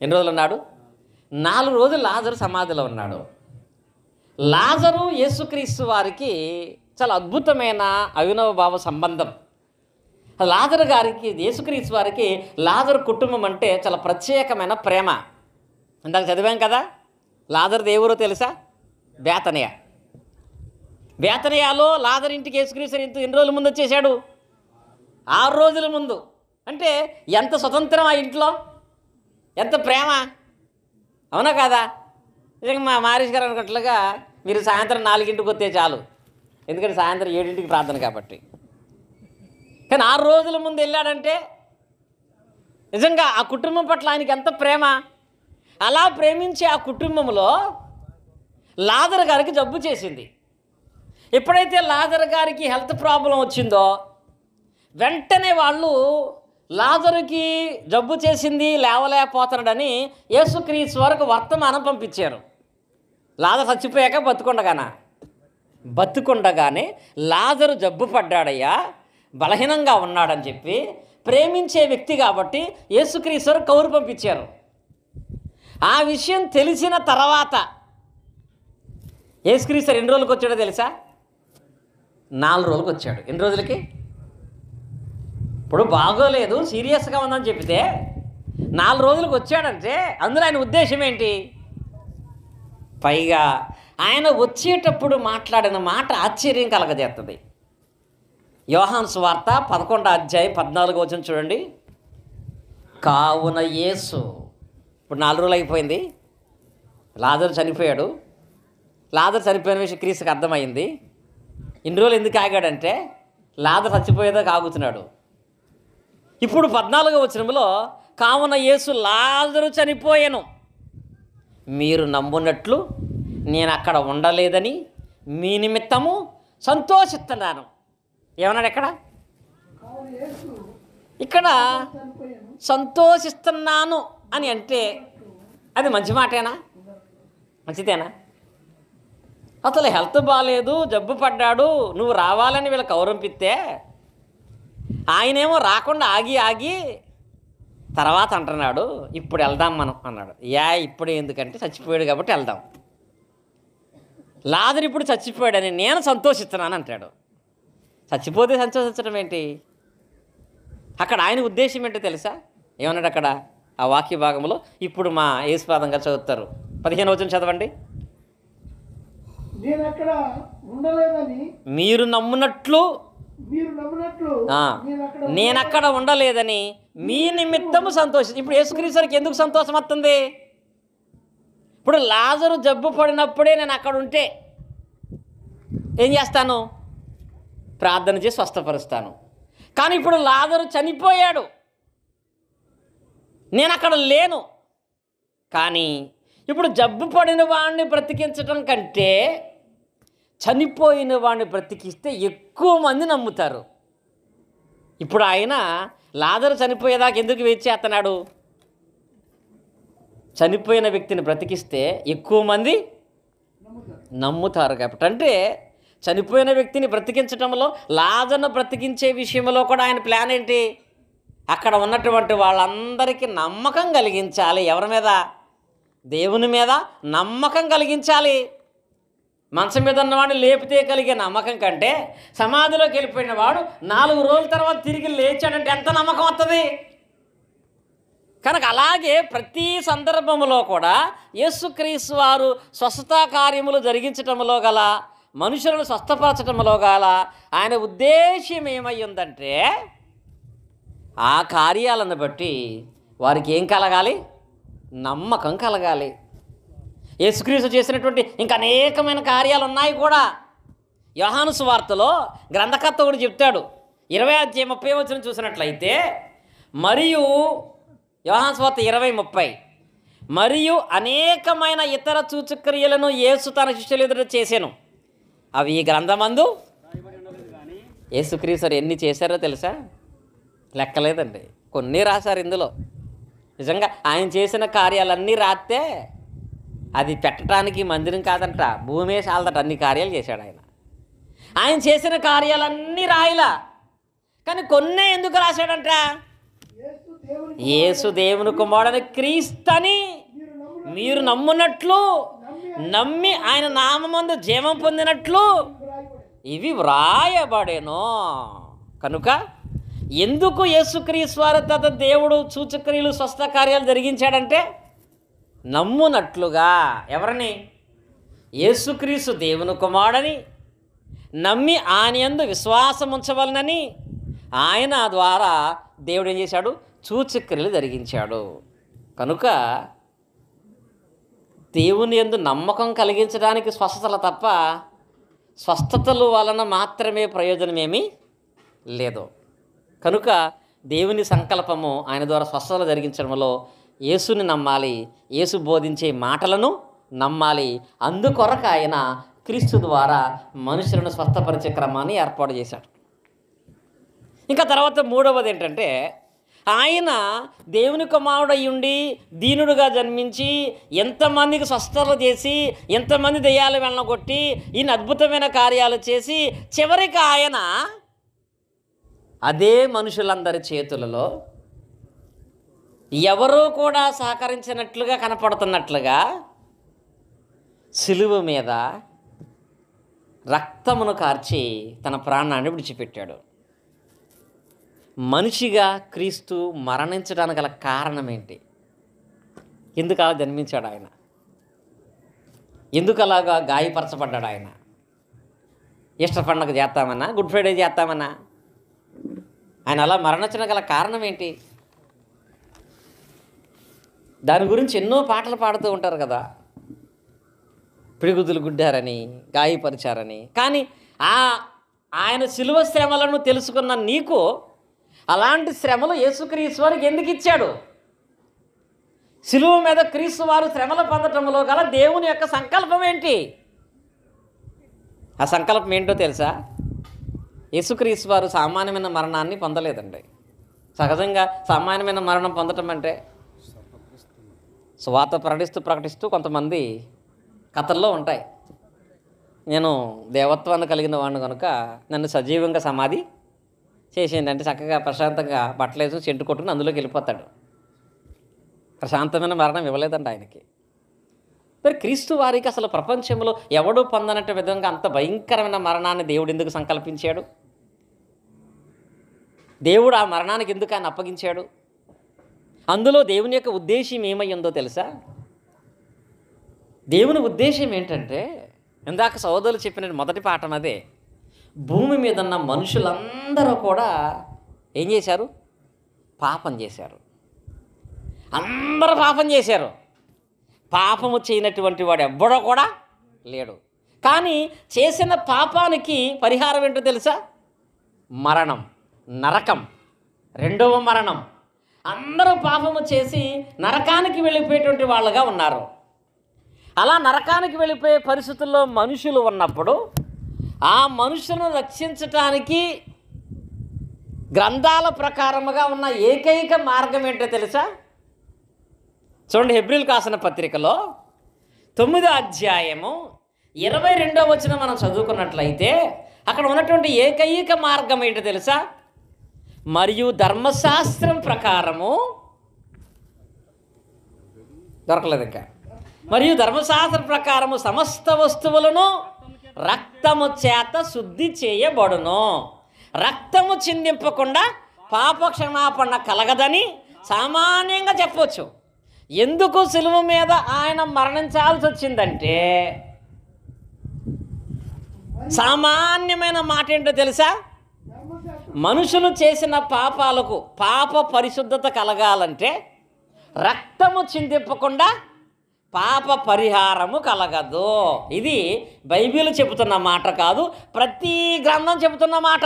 4 రోజులు లాజరు సమాధిలో ఉన్నాడు. లాజరు యేసుక్రీస్తు వారికి చాలా అద్భుతమైన అవినవభావ సంబంధం. లాజరు గారికి యేసుక్రీస్తు వారికి లాజరు కుటుంబం అంటే చాలా ప్రత్యేకమైన ప్రేమ. ఇందాక చదివాం కదా, లాజరు దేవురో తెలుసా? బేతనియా. బేతనియాలో లాజరు ఇంటికి యేసుక్రీస్తు ఎన్ని రోజుల ముందు వచ్చేసాడు? 6 రోజుల ముందు. అంటే ఎంత స్వతంత్రం ఆ ఇంట్లో, ఎంత ప్రేమ, అవునా కాదా? నిజంగా మా మారీష్ గారు అనుకున్నట్లుగా మీరు సాయంత్రం 4ంటికి వస్తే చాలు, ఎందుకంటే సాయంత్రం 7ంటికి ప్రార్థన కాబట్టి. కానీ 6 రోజుల ముందు వెళ్ళాడంటే నిజంగా ఆ కుటుంబం పట్ల ఆయనకి ఎంత ప్రేమ. అలా ప్రేమించే ఆ కుటుంబంలో లాజరు గారికి జబ్బు చేసింది. ఎప్పుడైతే లాజరు గారికి హెల్త్ ప్రాబ్లం వచ్చిందో వెంటనే వాళ్ళు లాజరుకి జబ్బు చేసింది, లేవలేకపోతున్నాడని యేసుక్రీస్తు వరకు వర్తమానం పంపించారు. లాజరు చచ్చిపోయాక బతుకుండగానే లాజరు జబ్బు పడ్డాడయ్యా, బలహీనంగా ఉన్నాడని చెప్పి ప్రేమించే వ్యక్తి కాబట్టి యేసుక్రీస్తు వరకు కౌరు పంపించారు. ఆ విషయం తెలిసిన తర్వాత యేసుక్రీస్తు ఎన్ని రోజులకు వచ్చాడో తెలుసా? 4 రోజులకు వచ్చాడు. ఎన్ని రోజులకి? ఇప్పుడు బాగోలేదు, సీరియస్గా ఉందని చెప్తే 4 రోజులకు వచ్చాడంటే అందులో ఆయన ఉద్దేశం ఏంటి? పైగా ఆయన వచ్చేటప్పుడు మాట్లాడిన మాట ఆశ్చర్యం కలగజేస్తుంది. యోహాను సువార్త 11వ అధ్యాయం 14వ వచనం చూడండి. కావున యేసు, ఇప్పుడు 4 రోజులు అయిపోయింది, లాజరు చనిపోయాడు. లాజరు చనిపోయిన విషయం క్రీస్తుకి అర్థమైంది. ఇన్ని రోజులు ఎందుకు ఆగాడంటే లాజరు చచ్చిపోయేదాకా ఆగుతున్నాడు. ఇప్పుడు 14వ వచనంలో కావున యేసు లాజరు చనిపోయాను, మీరు నమ్మునట్లు నేను అక్కడ ఉండలేదని మీ నిమిత్తము సంతోషిస్తున్నాను. ఏమన్నాడు ఇక్కడ సంతోషిస్తున్నాను అని అంటే అది మంచి మాటేనా? మంచిదేనా? అసలు హెల్త్ బాగాలేదు, జబ్బు పడ్డాడు, నువ్వు రావాలని వీళ్ళకి కౌరంపిస్తే ఆయనేమో రాకుండా ఆగి తర్వాత అంటున్నాడు ఇప్పుడు వెళ్దాం మనం అన్నాడు. ఇప్పుడు ఎందుకంటే చచ్చిపోయాడు కాబట్టి వెళ్దాం. లాజరు ఇప్పుడు చచ్చిపోయాడని నేను సంతోషిస్తున్నాను అంటాడు. చచ్చిపోతే సంతోషించడం ఏంటి? అక్కడ ఆయన ఉద్దేశం ఏంటో తెలుసా? ఏమన్నాడు అక్కడ ఆ వాక్య భాగంలో? ఇప్పుడు మా యేసుపాదం గారు చదువుతారు. 15వ వచనం చదవండి. మీరు నమ్మునట్లు నేనక్కడ ఉండలేదని మీ నిమిత్తము సంతోషం. ఇప్పుడు యేసుక్రీస్తుకి ఎందుకు సంతోషం వస్తుంది? ఇప్పుడు లాజరు జబ్బు పడినప్పుడే నేను అక్కడ ఉంటే ఏం చేస్తాను? ప్రార్థన చేసి స్వస్థపరుస్తాను. కానీ ఇప్పుడు లాజరు చనిపోయాడు, నేను అక్కడ లేను. కానీ ఇప్పుడు జబ్బు పడిన వాడిని బ్రతికించడం కంటే చనిపోయిన వాడిని బ్రతికిస్తే ఎక్కువ మంది నమ్ముతారు. ఇప్పుడు ఆయన లాజరు చనిపోయేదాకా ఎందుకు వెయిట్ చేస్తున్నాడు? చనిపోయిన వ్యక్తిని బ్రతికిస్తే ఎక్కువ మంది నమ్ముతారు కాబట్టి. అంటే చనిపోయిన వ్యక్తిని బ్రతికించడంలో, లాజరును బ్రతికించే విషయంలో కూడా ఆయన ప్లాన్ ఏంటి? అక్కడ ఉన్నటువంటి వాళ్ళందరికీ నమ్మకం కలిగించాలి. ఎవరి మీద? దేవుని మీద నమ్మకం కలిగించాలి. మంచం మీద ఉన్నవాడిని లేపితే కలిగే నమ్మకం కంటే సమాధిలోకి వెళ్ళిపోయిన వాడు 4 రోజుల తర్వాత తిరిగి లేచాడంటే ఎంత నమ్మకం వస్తుంది? కనుక అలాగే ప్రతి సందర్భంలో కూడా యేసుక్రీస్తు వారు స్వస్థతా కార్యములు జరిగించటంలో గల, మనుషులను స్వస్థపరచటంలో గల ఆయన ఉద్దేశ్యం ఏమై ఉందంటే, ఆ కార్యాలను బట్టి వారికి ఏం కలగాలి? నమ్మకం కలగాలి. యేసుక్రీస్తు చేసినటువంటి ఇంకా అనేకమైన కార్యాలు ఉన్నాయి కూడా. యోహాను సువార్తలో గ్రంథకర్త కూడా చెప్తాడు, 20:30 చూసినట్లయితే, మరియు యోహాను సువార్త 20:30, మరియు అనేకమైన ఇతర సూచక్రియలను యేసు తన శిష్యుల ఎదుట చేశాను, అవి ఈ గ్రంథమందు. యేసుక్రీస్తు ఎన్ని చేశారో తెలుసా? లెక్కలేదండి. కొన్ని రాశారు ఇందులో. నిజంగా ఆయన చేసిన కార్యాలన్నీ రాస్తే అది పెట్టడానికి మందిరం కాదంట, భూమే చాలదట. అన్ని కార్యాలు చేశాడు ఆయన. ఆయన చేసిన కార్యాలన్నీ రాయలా, కానీ కొన్నే ఎందుకు రాశాడంట? యేసు దేవుని కుమారుడని క్రీస్తని మీరు నమ్మునట్లు, నమ్మి ఆయన నామమందు జీవం పొందినట్లు ఇవి వ్రాయబడేను. కనుక ఎందుకు యేసుక్రీస్తు వారి తత దేవుడు సూచక్రియలు, స్వస్థ కార్యాలు జరిగించాడంటే నమ్మునట్లుగా. ఎవరిని? యేసుక్రీస్తు దేవుని కుమారుడని నమ్మి ఆయన యందు విశ్వాసం ఉంచవలనని ఆయన ద్వారా దేవుడు ఏం చేశాడు? సూచక్రియలు జరిగించాడు. కనుక దేవుని యందు నమ్మకం కలిగించడానికి స్వస్థతలు తప్ప స్వస్థతల వలన మాత్రమే ప్రయోజనమేమీ లేదు. కనుక దేవుని సంకల్పము ఆయన ద్వారా స్వస్థతలు జరిగించడంలో యేసుని నమ్మాలి, యేసు బోధించే మాటలను నమ్మాలి. అందుకొరకు ఆయన క్రీస్తు ద్వారా మనుషులను స్వస్థపరిచే క్రమాన్ని ఏర్పాటు చేశాడు. ఇంకా తర్వాత మూడవది ఏంటంటే, ఆయన దేవుని కుమారుడై ఉండి దీనుడుగా జన్మించి ఎంతమందికి స్వస్థతలు చేసి, ఎంతమంది దెయ్యాలు వెళ్ళగొట్టి, ఈయన అద్భుతమైన కార్యాలు చేసి, చివరికి ఆయన అదే మనుషులందరి చేతులలో ఎవరూ కూడా సహకరించినట్లుగా కనపడుతున్నట్లుగా సిలువ మీద రక్తమును కార్చి తన ప్రాణాన్ని విడిచిపెట్టాడు. మనిషిగా క్రీస్తు మరణించడానికి గల కారణం ఏంటి? ఎందుకు అలా జన్మించాడు ఆయన? ఎందుకు అలాగా గాయపరచబడ్డాడు ఆయన? ఈస్టర్ పండుగ చేస్తామన్నా, గుడ్ ఫ్రైడే చేస్తామన్నా, ఆయన అలా మరణించడం గల కారణం ఏంటి? దాని గురించి ఎన్నో పాటలు పాడుతూ ఉంటారు కదా, పిడిగుద్దులు గుడ్డారని, గాయపరిచారని. కానీ ఆయన శిలువ శ్రమలను తెలుసుకున్న నీకు అలాంటి శ్రమలు యేసుక్రీస్తు వారికి ఎందుకు ఇచ్చాడు? శిలువ మీద క్రీస్తు వారు శ్రమలు పొందటంలో గల దేవుని యొక్క సంకల్పం ఏంటి? ఆ సంకల్పం ఏంటో తెలుసా? యేసుక్రీస్తు వారు సామాన్యమైన మరణాన్ని పొందలేదండి. సహజంగా సామాన్యమైన మరణం పొందటం అంటే సువార్త ప్రకటిస్తూ కొంతమంది కథల్లో ఉంటాయి. నేను దేవత్వాన్ని కలిగిన వాడిని కనుక నన్ను సజీవంగా సమాధి చేసేయండి అంటే చక్కగా ప్రశాంతంగా బట్టలేసి చెంటు కొట్టుకుని అందులోకి వెళ్ళిపోతాడు. ప్రశాంతమైన మరణం ఇవ్వలేదండి ఆయనకి. మరి క్రీస్తు వారికి అసలు ప్రపంచంలో ఎవడూ పొందనట్టు విధంగా అంత భయంకరమైన మరణాన్ని దేవుడు ఎందుకు సంకల్పించాడు? దేవుడు ఆ మరణానికి ఎందుకు ఆయన అప్పగించాడు? అందులో దేవుని యొక్క ఉద్దేశం ఏమై ఉందో తెలుసా? దేవుని ఉద్దేశం ఏంటంటే, ఇందాక సోదరులు చెప్పిన మొదటి పాఠం అదే. భూమి మీద ఉన్న మనుషులందరూ కూడా ఏం చేశారు? పాపం చేశారు. అందరూ పాపం చేశారు. పాపము చేయనటువంటి వాడు ఎవ్వడో కూడా లేడు. కానీ చేసిన పాపానికి పరిహారం ఏంటో తెలుసా? మరణం, నరకం, రెండవ మరణం. అందరూ పాపము చేసి నరకానికి వెళ్ళిపోయేటువంటి వాళ్ళుగా ఉన్నారు. అలా నరకానికి వెళ్ళిపోయే పరిస్థితుల్లో మనుషులు ఉన్నప్పుడు ఆ మనుషులను రక్షించటానికి గ్రంథాల ప్రకారముగా ఉన్న ఏకైక మార్గం ఏంటో తెలుసా? చూడండి, హెబ్రీయులకు రాసిన పత్రికలో 9వ అధ్యాయము 22వ వచనం మనం చదువుకున్నట్లయితే అక్కడ ఉన్నటువంటి ఏకైక మార్గం ఏంటో తెలుసా? మరియు ధర్మశాస్త్రం ప్రకారము దొరకలేదు ఇంకా. మరియు ధర్మశాస్త్ర ప్రకారము సమస్త వస్తువులను రక్తము చేత శుద్ధి చేయబడును, రక్తము చిందింపకుండా పాప క్షమాపణ కలగదని సామాన్యంగా చెప్పవచ్చు. ఎందుకు సిలువ మీద ఆయన మరణించాల్సి వచ్చిందంటే సామాన్యమైన మాట ఏంటో తెలుసా? మనుషులు చేసిన పాపాలకు పాప పరిశుద్ధత కలగాలంటే రక్తము చిందింపకుండా పాప పరిహారము కలగదు. ఇది బైబిల్ చెబుతున్న మాట కాదు, ప్రతి గ్రంథం చెబుతున్న మాట.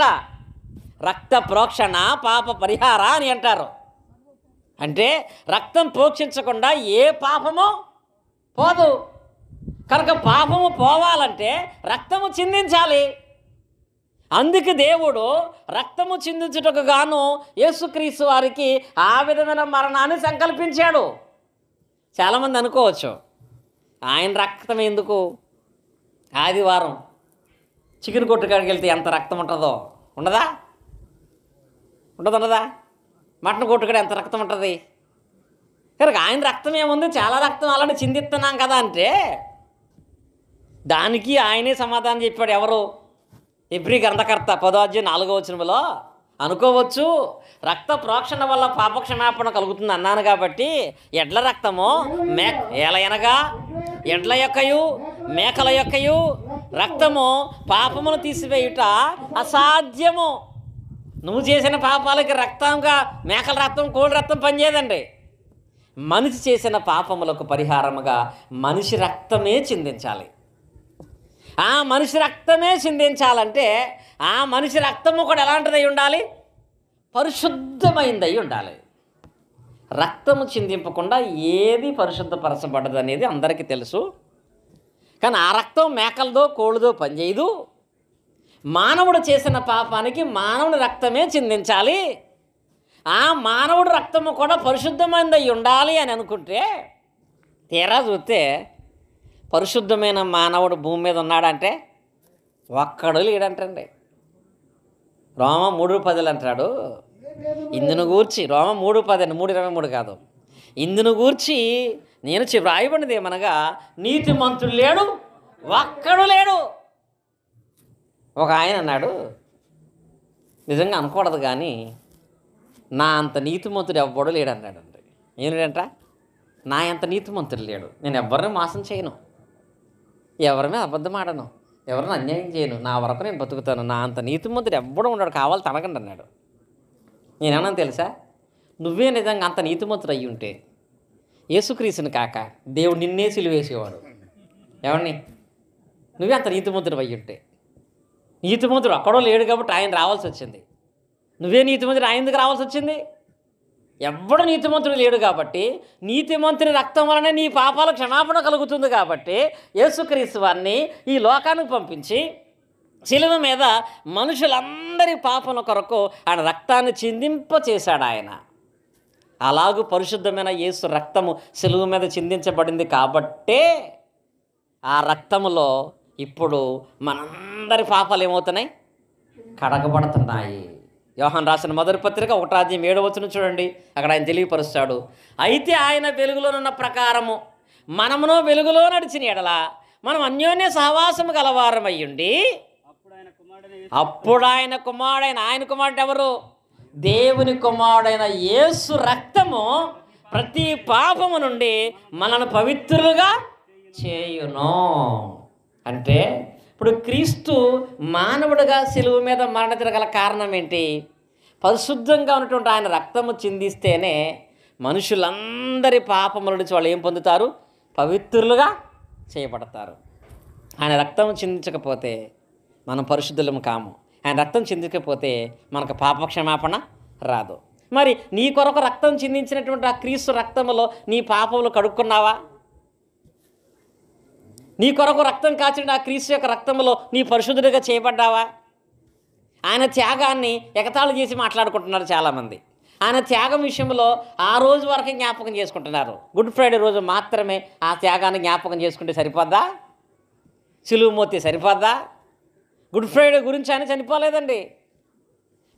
రక్త ప్రోక్షణ పాప పరిహార అని అంటారు. అంటే రక్తం ప్రోక్షించకుండా ఏ పాపము పోదు. కనుక పాపము పోవాలంటే రక్తము చిందించాలి. అందుకు దేవుడు రక్తము చిందించుటకు గాను యేసుక్రీస్తు వారికి ఆ విధమైన మరణాన్ని సంకల్పించాడు. చాలామంది అనుకోవచ్చు, ఆయన రక్తం ఎందుకు? ఆదివారం చికెన్ కొట్టుకాడికి వెళ్తే ఎంత రక్తం ఉంటుందో ఉండదా? ఉండదా? మటన్ కొట్టుకాడ ఎంత రక్తం ఉంటుంది? కనుక ఆయన రక్తం ఏముంది, చాలా రక్తం అలానే చిందిస్తున్నాం కదా అంటే దానికి ఆయనే సమాధానం చెప్పాడు. ఎవరు? హెబ్రీ గ్రంథకర్త 10వ అధ్యాయం 4వ వచనంలో. అనుకోవచ్చు, రక్త ప్రోక్షణ వల్ల పాపక్షమాపణ కలుగుతుంది అన్నాను కాబట్టి ఎడ్ల రక్తము ఏలయనగా ఎడ్ల యొక్కయు మేకల యొక్కయు రక్తము పాపమును తీసివేయుట అసాధ్యము. నువ్వు చేసిన పాపాలకి రక్తంగా మేకల రక్తం కోడి రక్తం పనిచేయదండి. మనిషి చేసిన పాపములకు పరిహారముగా మనిషి రక్తమే చిందించాలి. ఆ మనిషి రక్తమే చిందించాలంటే ఆ మనిషి రక్తము కూడా ఎలాంటిదై ఉండాలి? పరిశుద్ధమైందై ఉండాలి. రక్తము చిందింపకుండా ఏది పరిశుద్ధపరచబడ్డది అనేది అందరికీ తెలుసు. కానీ ఆ రక్తం మేకలదో కోళ్ళదో పనిచేయదు. మానవుడు చేసిన పాపానికి మానవుని రక్తమే చిందించాలి. ఆ మానవుడు రక్తము కూడా పరిశుద్ధమైనదై ఉండాలి అని అనుకుంటే తీరా చూస్తే పరిశుద్ధమైన మానవుడు భూమి మీద ఉన్నాడంటే ఒక్కడు లేడంటండి. రోమ 3:10 అంటాడు. ఇందును గూర్చి రోమ 3:10 3:23 కాదు. ఇందును గూర్చి నేను వ్రాయబడినది ఏమనగా నీతిమంతుడు లేడు, ఒక్కడు లేడు. ఒక ఆయన అన్నాడు, నిజంగా అనకూడదు కానీ నా అంత నీతిమంతుడు ఎవ్వడు లేడు అన్నాడండి. ఏమిటంట? నా అంత నీతిమంతుడు లేడు, నేను ఎవరిని మోసం చేయను, ఎవరి మీద అబద్ధం ఆడను, ఎవరిని అన్యాయం చేయను, నా వరకు నేను బతుకుతాను, నా అంత నీతిమంతుడు ఎవ్వడు ఉన్నాడు, కావాలి తనకండి అన్నాడు. నేనేమన్నా తెలుసా? నువ్వే నిజంగా అంత నీతిమంతుడు అయ్యి ఉంటే యేసుక్రీస్తుని కాక దేవుడు నిన్నే సిలువేసేవాడు. ఎవరిని? నువ్వే అంత నీతిమంతుడు అయ్యి ఉంటే. నీతిమంతుడు అక్కడో లేడు కాబట్టి ఆయన రావాల్సి వచ్చింది. నువ్వే నీతిమంతుడు ఆయన ఎందుకు రావాల్సి వచ్చింది? ఎవ్వడు నీతిమంతుడు లేడు కాబట్టి నీతిమంతుని రక్తం వలనే నీ పాపాల క్షమాపణ కలుగుతుంది కాబట్టి యేసుక్రీస్తు వారిని ఈ లోకానికి పంపించి శిలువ మీద మనుషులందరి పాపల కొరకు ఆయన రక్తాన్ని చిందింపచేశాడు. ఆయన అలాగూ పరిశుద్ధమైన యేసు రక్తము శిలువ మీద చిందించబడింది కాబట్టే ఆ రక్తములో ఇప్పుడు మనందరి పాపాలు ఏమవుతున్నాయి? కడగబడుతున్నాయి. యోహాను రాసిన మొదటి పత్రిక 1వ అధ్యాయం 7వ వచనం చూడండి. అక్కడ ఆయన తెలియపరుస్తాడు, అయితే ఆయన వెలుగులోనున్న ప్రకారము మనమును వెలుగులో నడిచిన ఎడల మనం అన్యోన్య సహవాసము గలవారమయ్యుండి అప్పుడు ఆయన కుమారుడు ఎవరు? దేవుని కుమారుడైన యేసు రక్తము ప్రతి పాపము నుండి మనల్ని పవిత్రులుగా చేయును. అంటే ఇప్పుడు క్రీస్తు మానవుడిగా శిలువ మీద మరణించగల కారణం ఏంటి? పరిశుద్ధంగా ఉన్నటువంటి ఆయన రక్తము చిందిస్తేనే మనుషులందరి పాపముల నుంచి వాళ్ళు ఏం పొందుతారు? పవిత్రులుగా చేయబడతారు. ఆయన రక్తం చిందించకపోతే మనం పరిశుద్ధులము కాము. ఆయన రక్తం చిందించకపోతే మనకు పాపక్షమాపణ రాదు. మరి నీ కొరకు రక్తం చిందించినటువంటి ఆ క్రీస్తు రక్తములో నీ పాపములు కడుక్కున్నావా? నీ కొరకు రక్తం కాచిన ఆ క్రీస్తు యొక్క రక్తంలో నీ పరిశుద్ధుడిగా చేయబడ్డావా? ఆయన త్యాగాన్ని ఎగతాళి చేసి మాట్లాడుకుంటున్నారు చాలామంది. ఆయన త్యాగం విషయంలో ఆ రోజు వరకు జ్ఞాపకం చేసుకుంటున్నారు. గుడ్ ఫ్రైడే రోజు మాత్రమే ఆ త్యాగాన్ని జ్ఞాపకం చేసుకుంటే సరిపోద్దా? సిలువ మోస్తే సరిపోద్దా? గుడ్ ఫ్రైడే గురించి ఆయన చనిపోలేదండి.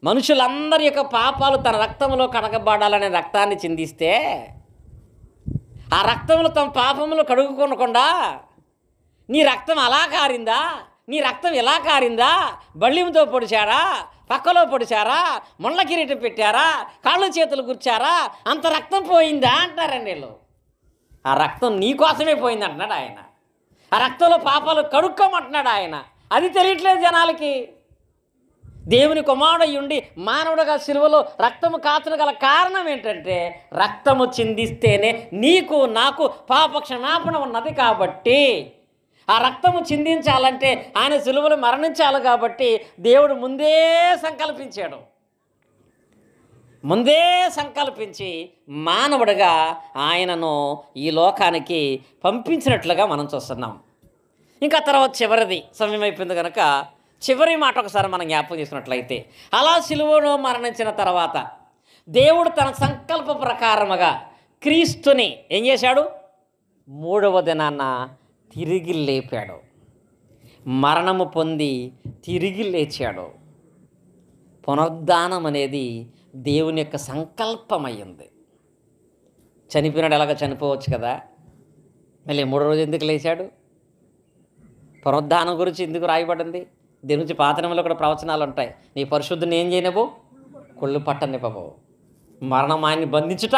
మనుషులందరి యొక్క పాపాలు తన రక్తంలో కడగబడాలనే రక్తాన్ని చిందిస్తే ఆ రక్తంలో తమ పాపములు కడుగుకొనకుండా నీ రక్తం అలా కారిందా, నీ రక్తం ఎలా కారిందా, బళ్ళింతో పొడిచారా, పక్కలో పొడిచారా, ముళ్ళ కిరీటం పెట్టారా, కాళ్ళు చేతులు గుర్చారా, అంత రక్తం పోయిందా అంటారండి వీళ్ళు. ఆ రక్తం నీ కోసమే పోయింది అంటున్నాడు ఆయన. ఆ రక్తంలో పాపాలు కడుక్కోమంటున్నాడు ఆయన. అది తెలియట్లేదు జనాలకి. దేవుని కుమారుడయ్యుండి మానవుడుగా సిలువలో రక్తము కాచడం గల కారణం ఏంటంటే రక్తము చిందిస్తేనే నీకు నాకు పాప క్షమాపణ ఉన్నది కాబట్టి, ఆ రక్తము చిందించాలంటే ఆయన సిలువలో మరణించాలి కాబట్టి దేవుడు ముందే సంకల్పించాడు. ముందే సంకల్పించి మానవుడిగా ఆయనను ఈ లోకానికి పంపించినట్లుగా మనం చూస్తున్నాం. ఇంకా తర్వాత చివరిది సమయం అయిపోయింది కనుక చివరి మాట ఒకసారి మనం జ్ఞాపకం చేసుకున్నట్లయితే, అలా సిలువలో మరణించిన తర్వాత దేవుడు తన సంకల్ప ప్రకారముగా క్రీస్తుని ఏం చేశాడు? 3వ దినాన తిరిగి లేపాడు. మరణము పొంది తిరిగి లేచాడు. పునరుద్ధానం అనేది దేవుని యొక్క సంకల్పమయ్యింది. చనిపోయినాడు ఎలాగ చనిపోవచ్చు కదా, మళ్ళీ 3వ రోజు ఎందుకు లేచాడు? పునరుద్ధానం గురించి ఎందుకు రాయబడింది? దీని గురించి పాత నిబంధనలో కూడా ప్రవచనాలు ఉంటాయి. నీ పరిశుద్ధిని ఏం చేయనివ్వు, కొళ్ళు పట్టనివ్వవు. మరణం ఆయన్ని బంధించుట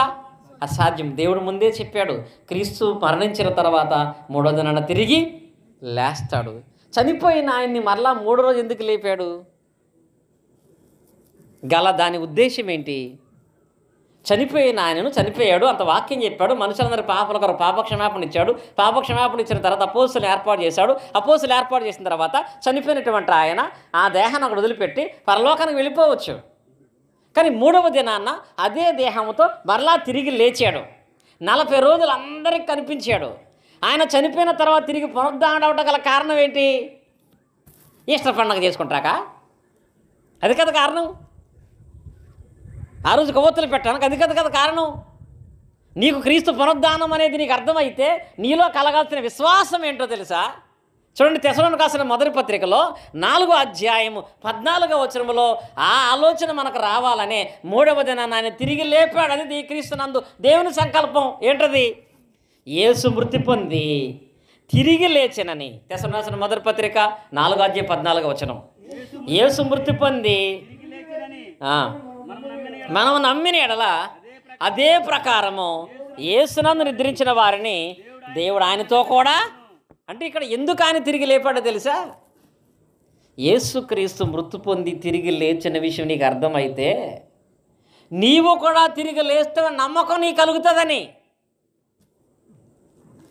అసాధ్యం. దేవుడు ముందే చెప్పాడు, క్రీస్తు మరణించిన తర్వాత 3వ దినాన తిరిగి లేస్తాడు. చనిపోయిన ఆయన్ని మరలా 3వ రోజు ఎందుకు లేపాడు గల దాని ఉద్దేశం ఏంటి? చనిపోయిన ఆయనను చనిపోయాడు, అంత వాక్యం చెప్పాడు, మనుషులందరి పాపల కొరకు పాపక్షమాపణ ఇచ్చాడు. పాపక్షమాపణ ఇచ్చిన తర్వాత అపోస్తులు ఏర్పాటు చేశాడు. అపోస్తులు ఏర్పాటు చేసిన తర్వాత చనిపోయినటువంటి ఆయన ఆ దేహాన్ని అక్కడ వదిలిపెట్టి పరలోకానికి వెళ్ళిపోవచ్చు. కానీ 3వ దినాన అదే దేహంతో మరలా తిరిగి లేచాడు. 40 రోజులు అందరికి కనిపించాడు. ఆయన చనిపోయిన తర్వాత తిరిగి పునరుద్ధానం అవడం గల కారణం ఏంటి? ఈస్టర్ పండుగ చేసుకుంటాక అది కదా కారణం. ఆ రోజు కొవ్వొత్తులు పెట్టడానికి అది కదా కారణం. నీకు క్రీస్తు పునరుద్ధానం అనేది నీకు అర్థమైతే నీలో కలగాల్సిన విశ్వాసం ఏంటో తెలుసా? చూడండి, తెసలోనికీయులకు రాసిన మొదటి పత్రికలో 4వ అధ్యాయము 14వ వచనములో ఆ ఆలోచన మనకు రావాలనే 3వ దినాన ఆయన తిరిగి లేపాడు. అది క్రీస్తునందు దేవుని సంకల్పం. ఏంటది? యేసు మృతి పొంది తిరిగి లేచినని. తెసలోనికీయులకు రాసిన మొదటి పత్రిక 4వ అధ్యాయం 14వ వచనం. యేసు మృతి పొంది మనం నమ్మిన ఎడల అదే ప్రకారము యేసునందు నిద్రించిన వారిని దేవుడు ఆయనతో కూడా, అంటే ఇక్కడ ఎందుకు ఆయన తిరిగి లేపాడో తెలుసా? యేసుక్రీస్తు మృతి పొంది తిరిగి లేచిన విషయం నీకు అర్థమైతే నీవు కూడా తిరిగి లేస్తావు నమ్మకం నీకు కలుగుతుందని.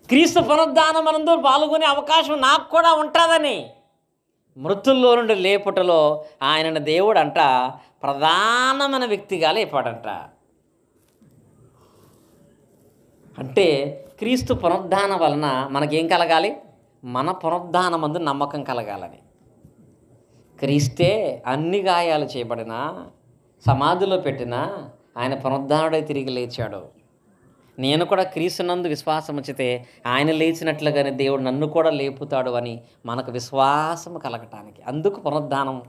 క్రీస్తు పునరుద్ధానమందు పాల్గొనే అవకాశం నాకు కూడా ఉంటుందని. మృతుల్లో నుండి లేపుటలో ఆయనను దేవుడు అంట ప్రధానమైన వ్యక్తిగా లేపాడంట. అంటే క్రీస్తు పునరుద్ధానం వలన మనకేం కలగాలి? మన పునరుద్ధానమందు నమ్మకం కలగాలని. క్రీస్తే అన్ని గాయాలు చేయబడినా సమాధిలో పెట్టినా ఆయన పునరుద్ధానుడై తిరిగి లేచాడు. నేను కూడా క్రీస్తునందు విశ్వాసం ఉంచితే ఆయన లేచినట్లుగానే దేవుడు నన్ను కూడా లేపుతాడు అని మనకు విశ్వాసం కలగటానికి, అందుకు పునరుద్ధానం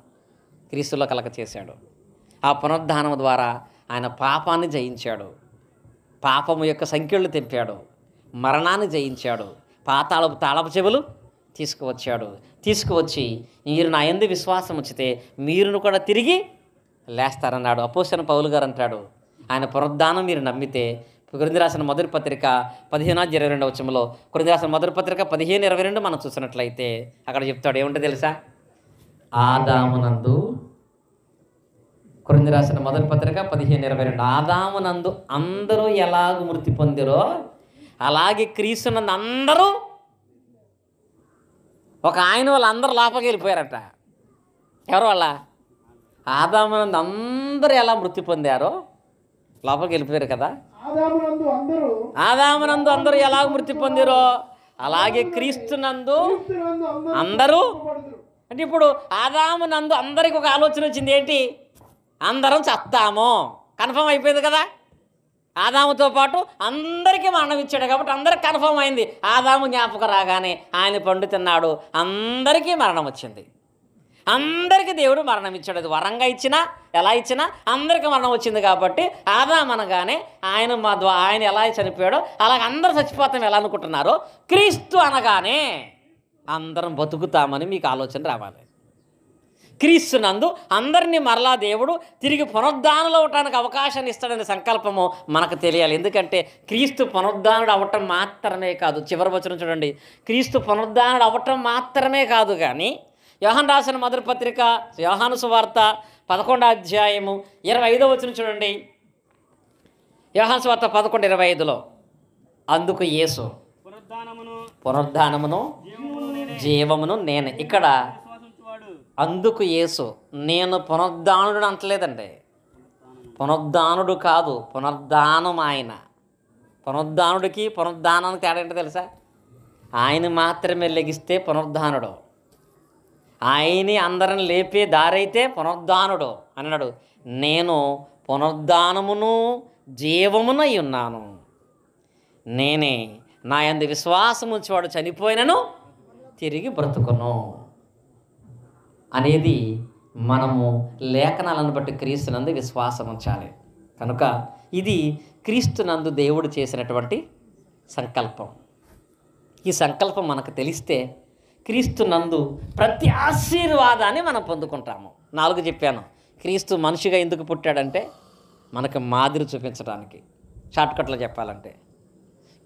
క్రీస్తులో కలగ చేశాడు. ఆ పునరుద్ధానం ద్వారా ఆయన పాపాన్ని జయించాడు, పాపము యొక్క సంఖ్యలు తెంపాడు, మరణాన్ని జయించాడు, పాతాళపు తాళపు చెవులు తీసుకువచ్చి మీరు నా యందు విశ్వాసం ఉంచితే మీరును కూడా తిరిగి లేస్తారన్నాడు. అపోస్తలుడైన పౌలు గారు అంటాడు, ఆయన పునరుద్ధానం మీరు నమ్మితే, కొరింథీయులకు రాసిన మొదటి పత్రిక 15:22 వచనంలో, కొరింథీయులకు రాసిన మొదటి పత్రిక 15:22 మనం చూసినట్లయితే అక్కడ చెప్తాడు, ఏముంటే తెలుసా? ఆదామునందు, కొరింథీయులకు రాసిన మొదటి పత్రిక 15:22, ఆదామునందు అందరూ ఎలాగ మృతి పొందిరో అలాగే క్రీస్తునందు అందరూ, ఒక ఆయన వాళ్ళందరూ లోపలికి వెళ్ళిపోయారట. ఎవరు వాళ్ళ? ఆదామునందు అందరూ ఎలా మృతి పొందారో లోపలికి వెళ్ళిపోయారు కదా. ఆదామునందు అందరూ ఎలాగ మృతి పొందిరో అలాగే క్రీస్తునందు అందరూ. అంటే ఇప్పుడు ఆదాము నందు అందరికి ఒక ఆలోచన వచ్చింది, ఏంటి? అందరం చస్తాము. కన్ఫర్మ్ అయిపోయింది కదా. ఆదాముతో పాటు అందరికీ మరణం ఇచ్చాడు కాబట్టి అందరికి కన్ఫర్మ్ అయింది. ఆదాము జ్ఞాపకం రాగానే ఆయన పండు తిన్నాడు, అందరికీ మరణం వచ్చింది. అందరికీ దేవుడు మరణం ఇచ్చాడు. అది వరంగా ఇచ్చినా ఎలా ఇచ్చినా అందరికీ మరణం వచ్చింది. కాబట్టి ఆదాము అనగానే ఆయన ఎలా చనిపోయాడో అలాగ అందరూ చచ్చిపోతాం ఎలా అనుకుంటున్నారో, క్రీస్తు అనగానే అందరం బతుకుతామని మీకు ఆలోచన రావాలి. క్రీస్తు నందు అందరినీ మరలా దేవుడు తిరిగి పునరుద్ధానంలో అవటానికి అవకాశాన్ని ఇస్తాడనే సంకల్పము మనకు తెలియాలి. ఎందుకంటే క్రీస్తు పునరుద్ధానుడు అవ్వటం మాత్రమే కాదు, చివరి వచనం చూడండి, క్రీస్తు పునరుద్ధానుడు అవ్వటం మాత్రమే కాదు కానీ యోహాను రాసిన మొదటి పత్రిక యోహాను సువార్త 11వ అధ్యాయము 25వ వచనం చూడండి. యోహాను సువార్త 11:25లో అందుకు యేసు పునరుద్ధానమును జీవమును నేనే. ఇక్కడ అందుకు యేసు నేను పునరుద్ధానుడు అంటలేదండి. పునరుద్ధానుడు కాదు, పునరుద్ధానం ఆయన. పునరుద్ధానుడికి పునరుద్ధానానికి తేడా ఏంటో తెలుసా? ఆయన మాత్రమే లెగిస్తే పునరుద్ధానుడు, ఆయన్ని అందరిని లేపే దారైతే పునరుద్ధానుడు అన్నాడు. నేను పునరుద్ధానమును జీవమునై ఉన్నాను, నేనే. నా యందు విశ్వాసం ఉంచేవాడు చనిపోయినను తిరిగి బ్రతుకును అనేది మనము లేఖనాలను బట్టి క్రీస్తునందు విశ్వాసం ఉంచాలి. కనుక ఇది క్రీస్తునందు దేవుడు చేసినటువంటి సంకల్పం. ఈ సంకల్పం మనకు తెలిస్తే క్రీస్తునందు ప్రతి ఆశీర్వాదాన్ని మనం పొందుకుంటాము. 4 చెప్పాను. క్రీస్తు మనిషిగా ఎందుకు పుట్టాడంటే మనకు మాదిరి చూపించడానికి, షార్ట్కట్లో చెప్పాలంటే.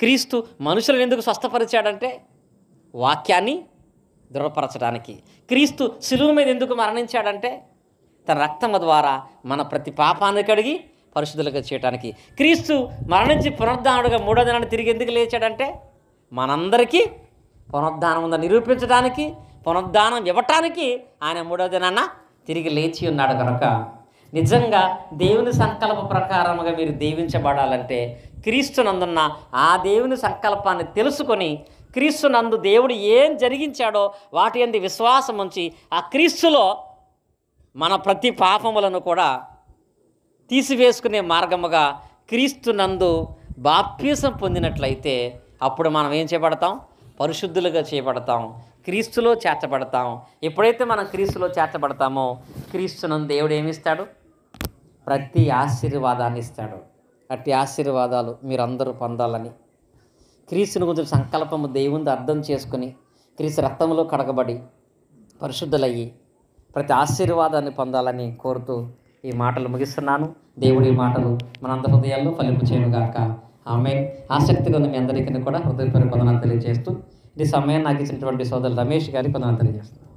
క్రీస్తు మనుషులను ఎందుకు స్వస్థపరిచాడంటే వాక్యాన్ని దృఢపరచడానికి. క్రీస్తు శిలువ మీద ఎందుకు మరణించాడంటే తన రక్తము ద్వారా మన ప్రతి పాపాన్ని కడిగి పరిశుద్ధులుగా చేయడానికి. క్రీస్తు మరణించి పునరుద్ధానుడుగా 3వ దినాన్ని తిరిగి ఎందుకు లేచాడంటే మనందరికీ పునరుద్ధానం ఉందని నిరూపించడానికి, పునరుద్ధానం ఇవ్వటానికి ఆయన 3వ దినాన తిరిగి లేచి ఉన్నాడు. కనుక నిజంగా దేవుని సంకల్ప ప్రకారముగా మీరు దీవించబడాలంటే క్రీస్తునందున్న ఆ దేవుని సంకల్పాన్ని తెలుసుకొని క్రీస్తునందు దేవుడు ఏం జరిగించాడో వాటి యందు విశ్వాసం ఉంచి ఆ క్రీస్తులో మన ప్రతి పాపములను కూడా తీసివేసుకునే మార్గముగా క్రీస్తునందు బాప్తిసం పొందినట్లయితే అప్పుడు మనం ఏం చేయబడతాం? పరిశుద్ధులుగా చేయబడతాం, క్రీస్తులో చేర్చబడతాం. ఎప్పుడైతే మనం క్రీస్తులో చేర్చబడతామో క్రీస్తునందు దేవుడు ఏమిస్తాడు? ప్రతి ఆశీర్వాదాన్ని ఇస్తాడు. అట్టి ఆశీర్వాదాలు మీరందరూ పొందాలని, క్రీస్తుని గురించి సంకల్పము దేవుని అర్థం చేసుకుని క్రీస్తు రక్తంలో కడగబడి పరిశుద్ధులయ్యి ప్రతి ఆశీర్వాదాన్ని పొందాలని కోరుతూ ఈ మాటలు ముగిస్తున్నాను. దేవుడి ఈ మాటలు మనందరి హృదయాల్లో ఫలింపు చేయనుగాక. ఆమేన్. ఆసక్తిగా ఉన్న మీ అందరికీ కూడా హృదయపూర్వక వందనాలు తెలియజేస్తూ ఈ సమయం నాకు ఇచ్చినటువంటి సోదరులు రమేష్ గారికి వందనాలు తెలియజేస్తున్నాను.